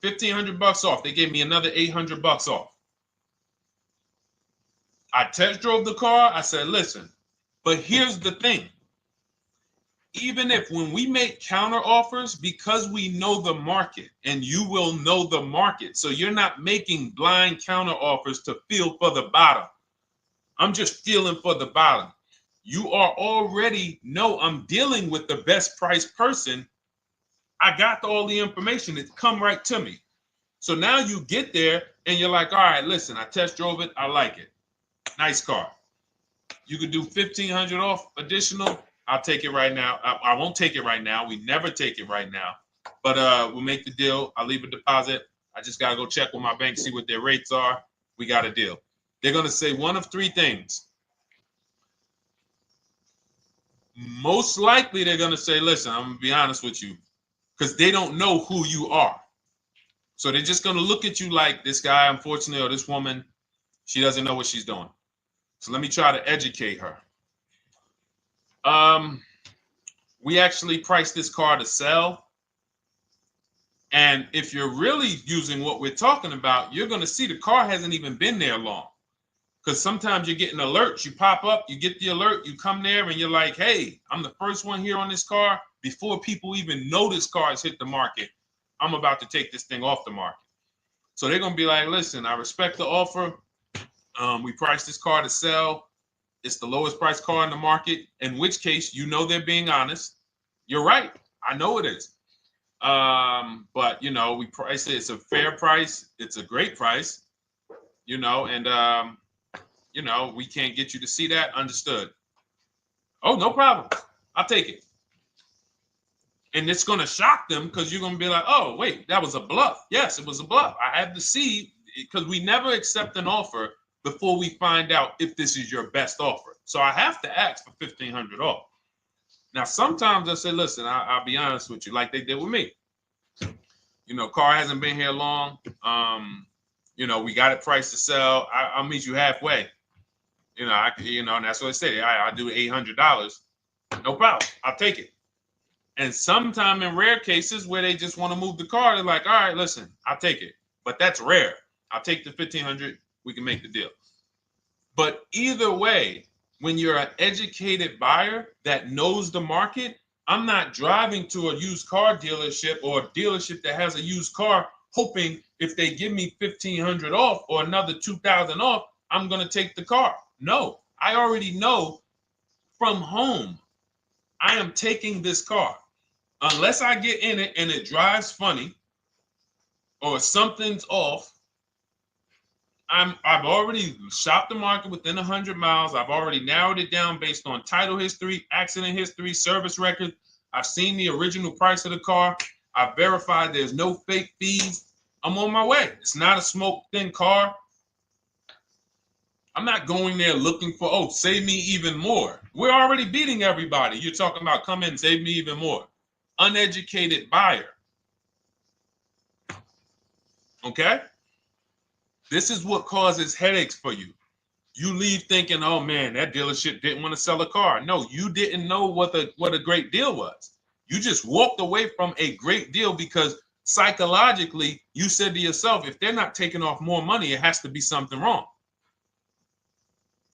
$1,500 off. They gave me another $800 off. I test drove the car. I said, listen, but here's the thing. Even if when we make counter offers, because we know the market, and you will know the market, so you're not making blind counter offers to feel for the bottom. I'm just feeling for the bottom. You are already know I'm dealing with the best price person. I got all the information. It's come right to me. So now you get there and you're like, all right, listen, I test drove it. I like it. Nice car. You could do $1,500 off additional. I'll take it right now. I won't take it right now. We never take it right now. But we'll make the deal. I'll leave a deposit. I just got to go check with my bank, see what their rates are. We got a deal. They're going to say one of 3 things. Most likely they're going to say, listen, I'm going to be honest with you, because they don't know who you are. So they're just going to look at you like this guy, unfortunately, or this woman, she doesn't know what she's doing. So let me try to educate her. We actually priced this car to sell. And if you're really using what we're talking about, you're going to see the car hasn't even been there long. Because sometimes you're getting alerts. You pop up, you get the alert, you come there, and you're like, hey, I'm the first one here on this car. Before people even know this car has hit the market, I'm about to take this thing off the market. So they're going to be like, listen, I respect the offer. We priced this car to sell. It's the lowest price car in the market, in which case, they're being honest. You're right. I know it is. But, we price it. It's a fair price. It's a great price, and, you know, we can't get you to see that. Understood. Oh, no problem. I'll take it. And it's going to shock them because you're going to be like, oh, wait, that was a bluff. Yes, it was a bluff. I had to see, because we never accept an offer before we find out if this is your best offer. So I have to ask for $1,500 off. Now, sometimes I say, listen, I'll be honest with you, like they did with me. You know, car hasn't been here long. You know, we got it priced to sell. I'll meet you halfway. You know, and that's what I say. I'll do $800. No problem. I'll take it. And sometime in rare cases where they just want to move the car, they're like, all right, listen, I'll take it. But that's rare. I'll take the $1,500. We can make the deal. But either way, when you're an educated buyer that knows the market, I'm not driving to a used car dealership or a dealership that has a used car hoping if they give me $1,500 off or another $2,000 off, I'm going to take the car. No, I already know from home I am taking this car. Unless I get in it and it drives funny or something's off, I've already shopped the market within 100 miles. I've already narrowed it down based on title history, accident history, service record. I've seen the original price of the car. I've verified there's no fake fees. I'm on my way. It's not a smoke thin car. I'm not going there looking for, oh, save me even more. We're already beating everybody. You're talking about come in, save me even more. Uneducated buyer. Okay? This is what causes headaches for you. You leave thinking, oh man, that dealership didn't want to sell a car. No, you didn't know what a great deal was. You just walked away from a great deal because psychologically you said to yourself, if they're not taking off more money, it has to be something wrong.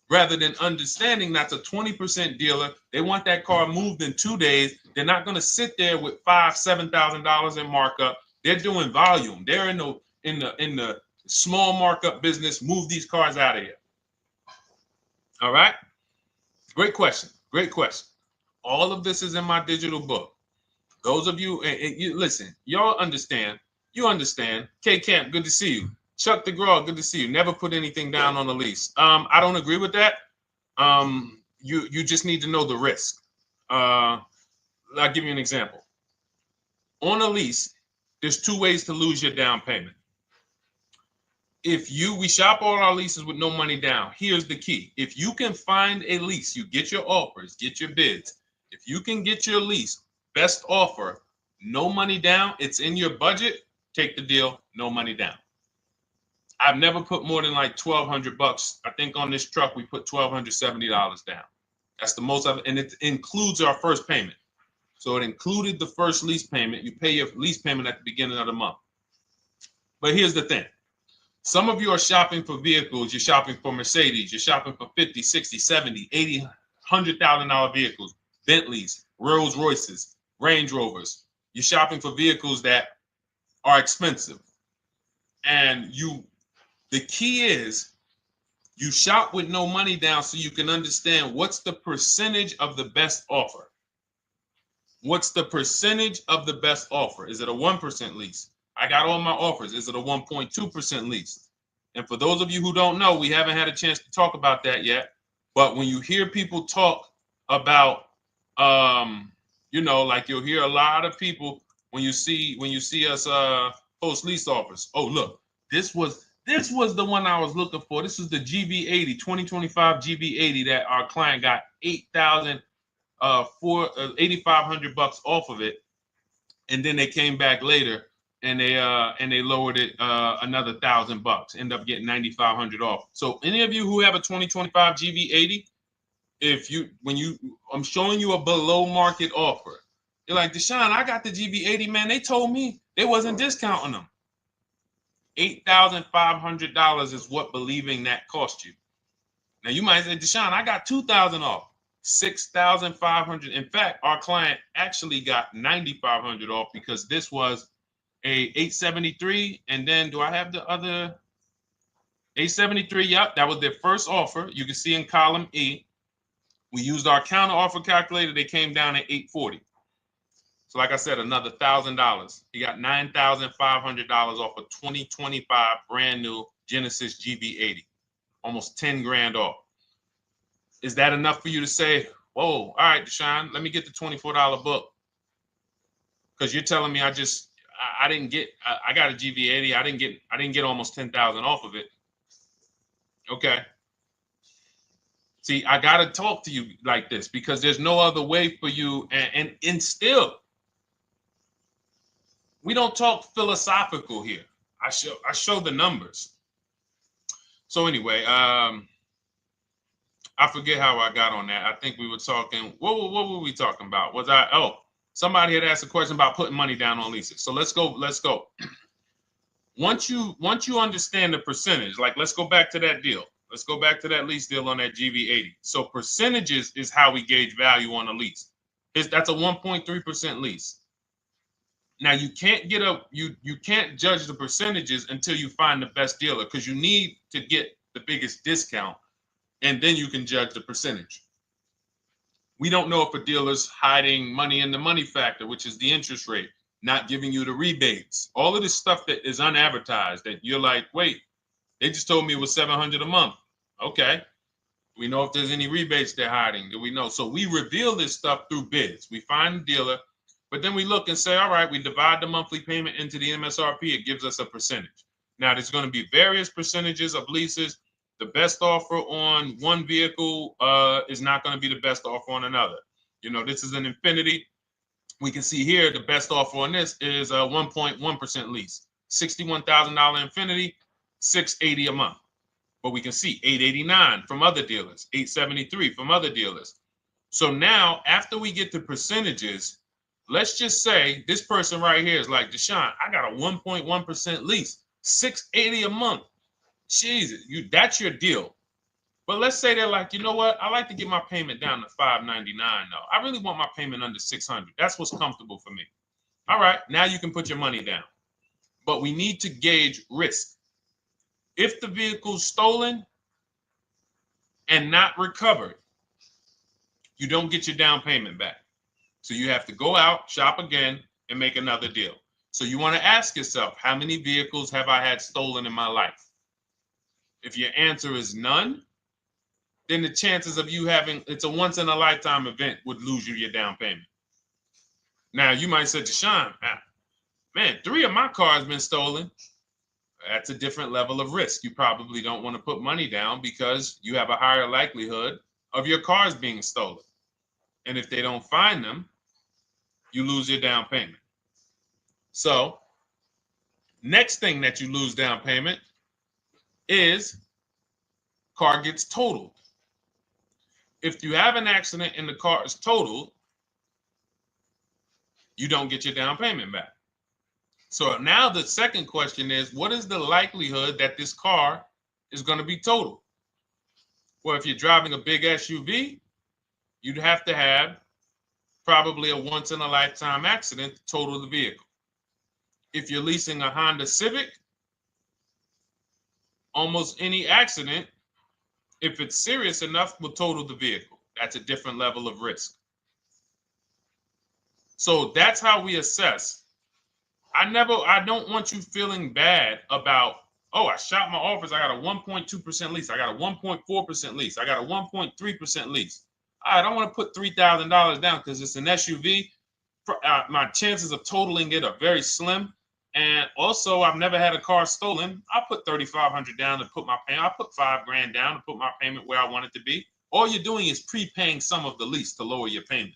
Rather than understanding that's a 20% dealer, they want that car moved in 2 days. They're not going to sit there with $5,000, $7,000 in markup. They're doing volume. They're in the small markup business. Move these cars out of here. All right. Great question. Great question. All of this is in my digital book. Those of you, and you listen, y'all understand. You understand. K Camp, good to see you. Chuck DeGraw, good to see you. Never put anything down on the lease. I don't agree with that. You just need to know the risk. I'll give you an example. On a lease, there's 2 ways to lose your down payment. We shop all our leases with no money down. Here's the key. If you can find a lease, you get your offers, get your bids. If you can get your lease, best offer, no money down, it's in your budget, take the deal, no money down. I've never put more than like $1,200. I think on this truck, we put $1,270 down. That's the most of it. And it includes our first payment. So it included the first lease payment. You pay your lease payment at the beginning of the month. But here's the thing. Some of you are shopping for vehicles. You're shopping for Mercedes. You're shopping for 50, 60, 70, 80, $100,000 vehicles, Bentleys, Rolls Royces, Range Rovers. You're shopping for vehicles that are expensive. And the key is you shop with no money down so you can understand what's the percentage of the best offer. What's the percentage of the best offer? Is it a 1% lease? I got all my offers. Is it a 1.2% lease? And for those of you who don't know, we haven't had a chance to talk about that yet. But when you hear people talk about, like you'll hear a lot of people when you see us post lease offers. Oh, look, this was the one I was looking for. This is the GV80, 2025 GV80 that our client got $8,500 off of it, and then they came back later and they lowered it another $1,000. End up getting $9,500 off. So any of you who have a 2025 GV80, I'm showing you a below market offer. You're like, Deshone, I got the GV80, man. They told me they wasn't discounting them. $8,500 is what believing that cost you. Now you might say, Deshone, I got $2,000 off. $6,500. In fact, our client actually got $9,500 off because this was a 873. And then do I have the other 873? Yep, that was their first offer. You can see in column E. We used our counter offer calculator. They came down at 840. So like I said, another $1,000. He got $9,500 off a 2025 brand new Genesis GV80. almost 10 grand off. Is that enough for you to say, whoa, all right, Deshone, let me get the $24 book? Because you're telling me I didn't get, I got a GV80. I didn't get almost 10,000 off of it. Okay. See, I got to talk to you like this because there's no other way for you. And still, we don't talk philosophical here. I show the numbers. So anyway, I forget how I got on that. I think we were talking, what were we talking about? Somebody had asked a question about putting money down on leases. So let's go. Once you understand the percentage, like let's go back to that deal. Let's go back to that lease deal on that GV80. So percentages is how we gauge value on a lease. That's a 1.3% lease. Now you can't you can't judge the percentages until you find the best dealer, because you need to get the biggest discount, and then you can judge the percentage. We don't know if a dealer's hiding money in the money factor, which is the interest rate, not giving you the rebates, all of this stuff that is unadvertised that you're like, wait, they just told me it was $700 a month. Okay. We know if there's any rebates they're hiding. Do we know? So we reveal this stuff through bids. We find the dealer, but then we look and say, all right, we divide the monthly payment into the MSRP. It gives us a percentage. Now, there's going to be various percentages of leases. The best offer on one vehicle is not going to be the best offer on another. You know, this is an Infinity. We can see here the best offer on this is a 1.1% lease. $61,000 Infinity, $680 a month. But we can see $889 from other dealers, $873 from other dealers. So now, after we get the percentages, let's just say this person right here is like, Deshone, I got a 1.1% lease, $680 a month. Jesus, that's your deal. But let's say they're like, you know what? I like to get my payment down to $599 though. I really want my payment under $600. That's what's comfortable for me. All right, now you can put your money down. But we need to gauge risk. If the vehicle's stolen and not recovered, you don't get your down payment back. So you have to go out, shop again, and make another deal. So you want to ask yourself, how many vehicles have I had stolen in my life? If your answer is none, then the chances of you having, it's a once in a lifetime event, would lose you your down payment. Now you might say, Deshone, man, 3 of my cars been stolen. That's a different level of risk. You probably don't want to put money down because you have a higher likelihood of your cars being stolen. And if they don't find them, you lose your down payment. So next thing that you lose down payment is car gets totaled. If you have an accident and the car is totaled, you don't get your down payment back. So now the second question is, what is the likelihood that this car is going to be totaled? Well, if you're driving a big SUV, you'd have to have probably a once in a lifetime accident to total the vehicle. If you're leasing a Honda Civic, almost any accident, if it's serious enough, will total the vehicle. That's a different level of risk. So that's how we assess. I don't want you feeling bad about, oh, I shot my office. I got a 1.2% lease. I got a 1.4% lease. I got a 1.3% lease. I don't want to put $3,000 down because it's an SUV. My chances of totaling it are very slim. And also, I've never had a car stolen. I put $3,500 down to put my payment. I put $5,000 down to put my payment where I want it to be. All you're doing is prepaying some of the lease to lower your payment.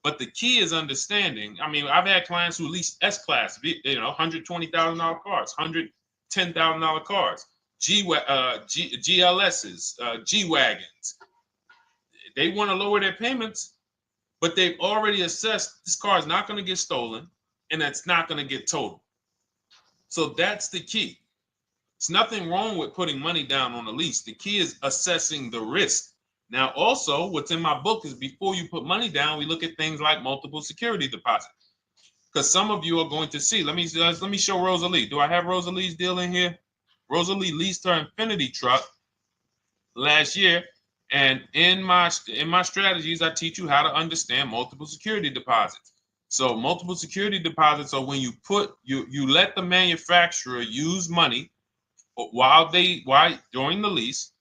But the key is understanding. I mean, I've had clients who lease S-Class, $120,000 cars, $110,000 cars, GLSs, G-Wagons. They want to lower their payments, but they've already assessed this car is not going to get stolen and it's not going to get totaled. So that's the key. There's nothing wrong with putting money down on a lease. The key is assessing the risk. Now, also, what's in my book is before you put money down, we look at things like multiple security deposits. Because some of you are going to see, let me show Rosalie. Do I have Rosalie's deal in here? Rosalie leased her Infinity truck last year. And in my strategies, I teach you how to understand multiple security deposits. So multiple security deposits are when you let the manufacturer use money during the lease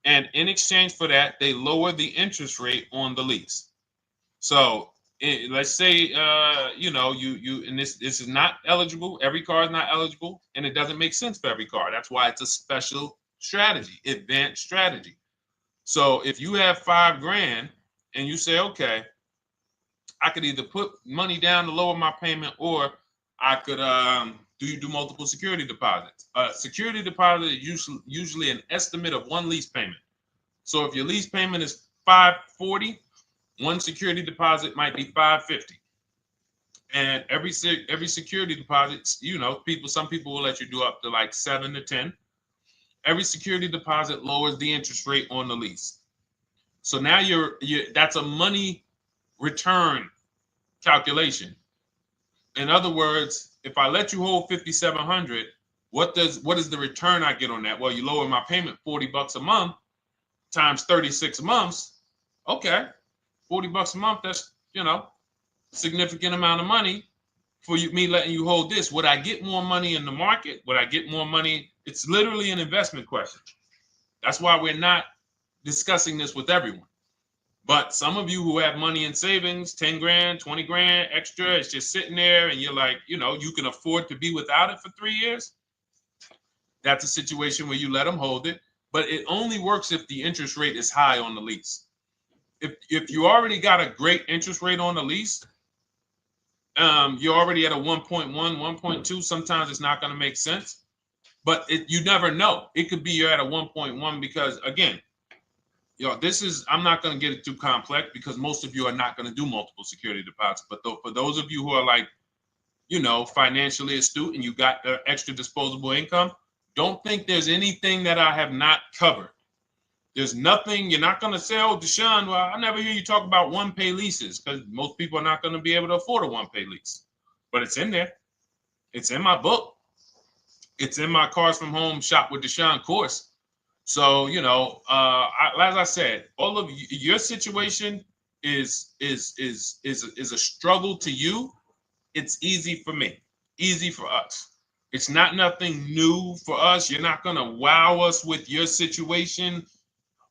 And in exchange for that, they lower the interest rate on the lease. So let's say, and this is not eligible. Every car is not eligible, and it doesn't make sense for every car. That's why it's a special strategy, advanced strategy. So if you have $5,000 and you say, okay, I could either put money down to lower my payment, or I could do multiple security deposits. Security deposit is usually an estimate of one lease payment. So if your lease payment is $540, one security deposit might be $550. And every security deposit, some people will let you do up to like 7 to 10. Every security deposit lowers the interest rate on the lease. So now that's a money return calculation. In other words, if I let you hold $5,700, what is the return I get on that? Well, you lower my payment $40 a month times 36 months. Okay, $40 a month. That's significant amount of money for me letting you hold this. Would I get more money in the market? Would I get more money? It's literally an investment question. That's why we're not discussing this with everyone. But some of you who have money in savings, 10 grand, 20 grand extra, it's just sitting there, and you're like, you can afford to be without it for 3 years. That's a situation where you let them hold it, but it only works if the interest rate is high on the lease. If you already got a great interest rate on the lease, you're already at a 1.1, 1.2. Sometimes it's not going to make sense, but you never know. It could be you're at a 1.1 because, again, I'm not going to get it too complex because most of you are not going to do multiple security deposits. But for those of you who are like, financially astute and you got extra disposable income, don't think there's anything that I have not covered. There's nothing. You're not going to say, oh, Deshone, well, I never hear you talk about one-pay leases, because most people are not going to be able to afford a one-pay lease. But it's in there. It's in my book. It's in my Cars from Home Shop with Deshone course. So, as I said, all of your situation is a struggle to you. It's easy for me, easy for us. It's nothing new for us. You're not going to wow us with your situation.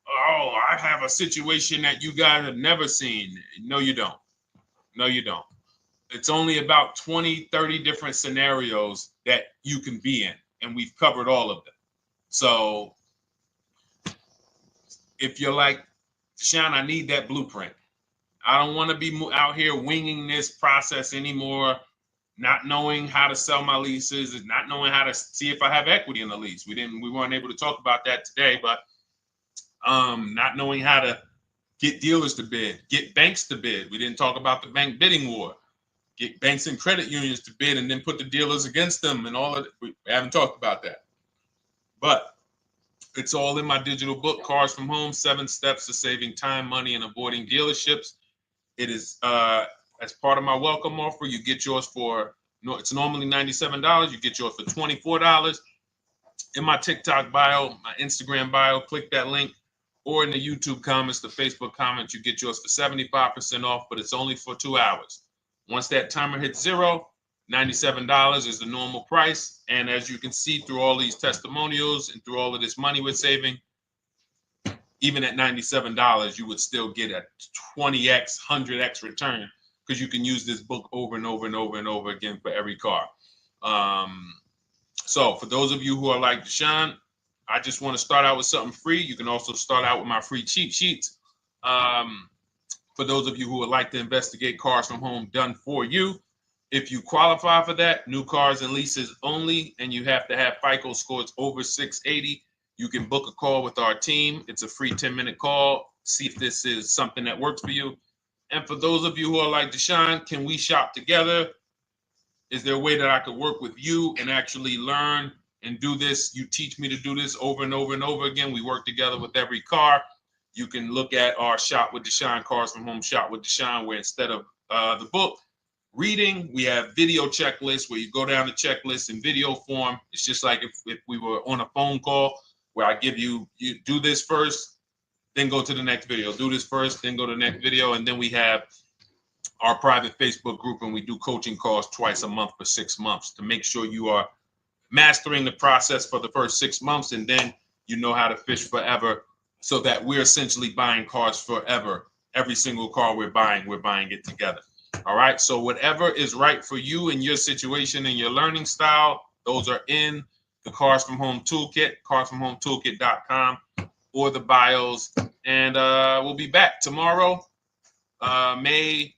Oh, I have a situation that you guys have never seen. No, you don't. No, you don't. It's only about 20, 30 different scenarios that you can be in, and we've covered all of them. So if you're like, Deshone, I need that blueprint. I don't want to be out here winging this process anymore, not knowing how to sell my leases and not knowing how to see if I have equity in the lease. We weren't able to talk about that today, but not knowing how to get dealers to bid, get banks to bid. We didn't talk about the bank bidding war. Get banks and credit unions to bid and then put the dealers against them and all of it. We haven't talked about that. But it's all in my digital book, Cars from Home, 7 Steps to Saving Time, Money, and Avoiding Dealerships. It is as part of my welcome offer. You get yours it's normally $97. You get yours for $24. In my TikTok bio, my Instagram bio, click that link, or in the YouTube comments, the Facebook comments, you get yours for 75% off, but it's only for 2 hours. Once that timer hits 0, $97 is the normal price. And as you can see through all these testimonials and through all of this money we're saving, even at $97, you would still get a 20x, 100x return, because you can use this book over and over and over and over again for every car. So for those of you who are like, Deshone, I just want to start out with something free. You can also start out with my free cheat sheets. For those of you who would like to investigate Cars from Home done for you, if you qualify for that, new cars and leases only, and you have to have FICO scores over 680, you can book a call with our team. It's a free 10-minute call. See if this is something that works for you. And for those of you who are like, Deshone, can we shop together? Is there a way that I could work with you and actually learn and do this? You teach me to do this over and over and over again. We work together with every car. You can look at our Shop with Deshone, Cars from Home Shop with Deshone, where instead of the book reading, we have video checklists where you go down the checklist in video form. It's just like if we were on a phone call, where I give you do this first, then go to the next video. Do this first, then go to the next video. And then we have our private Facebook group, and we do coaching calls twice a month for 6 months to make sure you are mastering the process for the first 6 months, and then you know how to fish forever so that we're essentially buying cars forever. Every single car we're buying it together. All right. So whatever is right for you and your situation and your learning style, those are in the Cars from Home Toolkit, carsfromhometoolkit.com, or the bios. And we'll be back tomorrow, May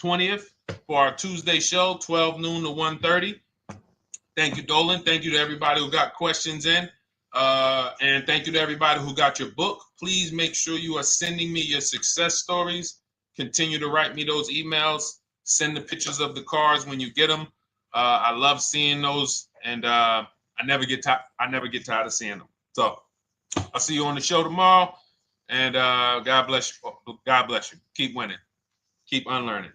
20th, for our Tuesday show, 12 noon to 1:30. Thank you, Dolan. Thank you to everybody who got questions in. And thank you to everybody who got your book. Please make sure you are sending me your success stories. Continue to write me those emails. Send the pictures of the cars when you get them. I love seeing those, and I never get tired of seeing them. So I'll see you on the show tomorrow. And God bless you. God bless you. Keep winning. Keep unlearning.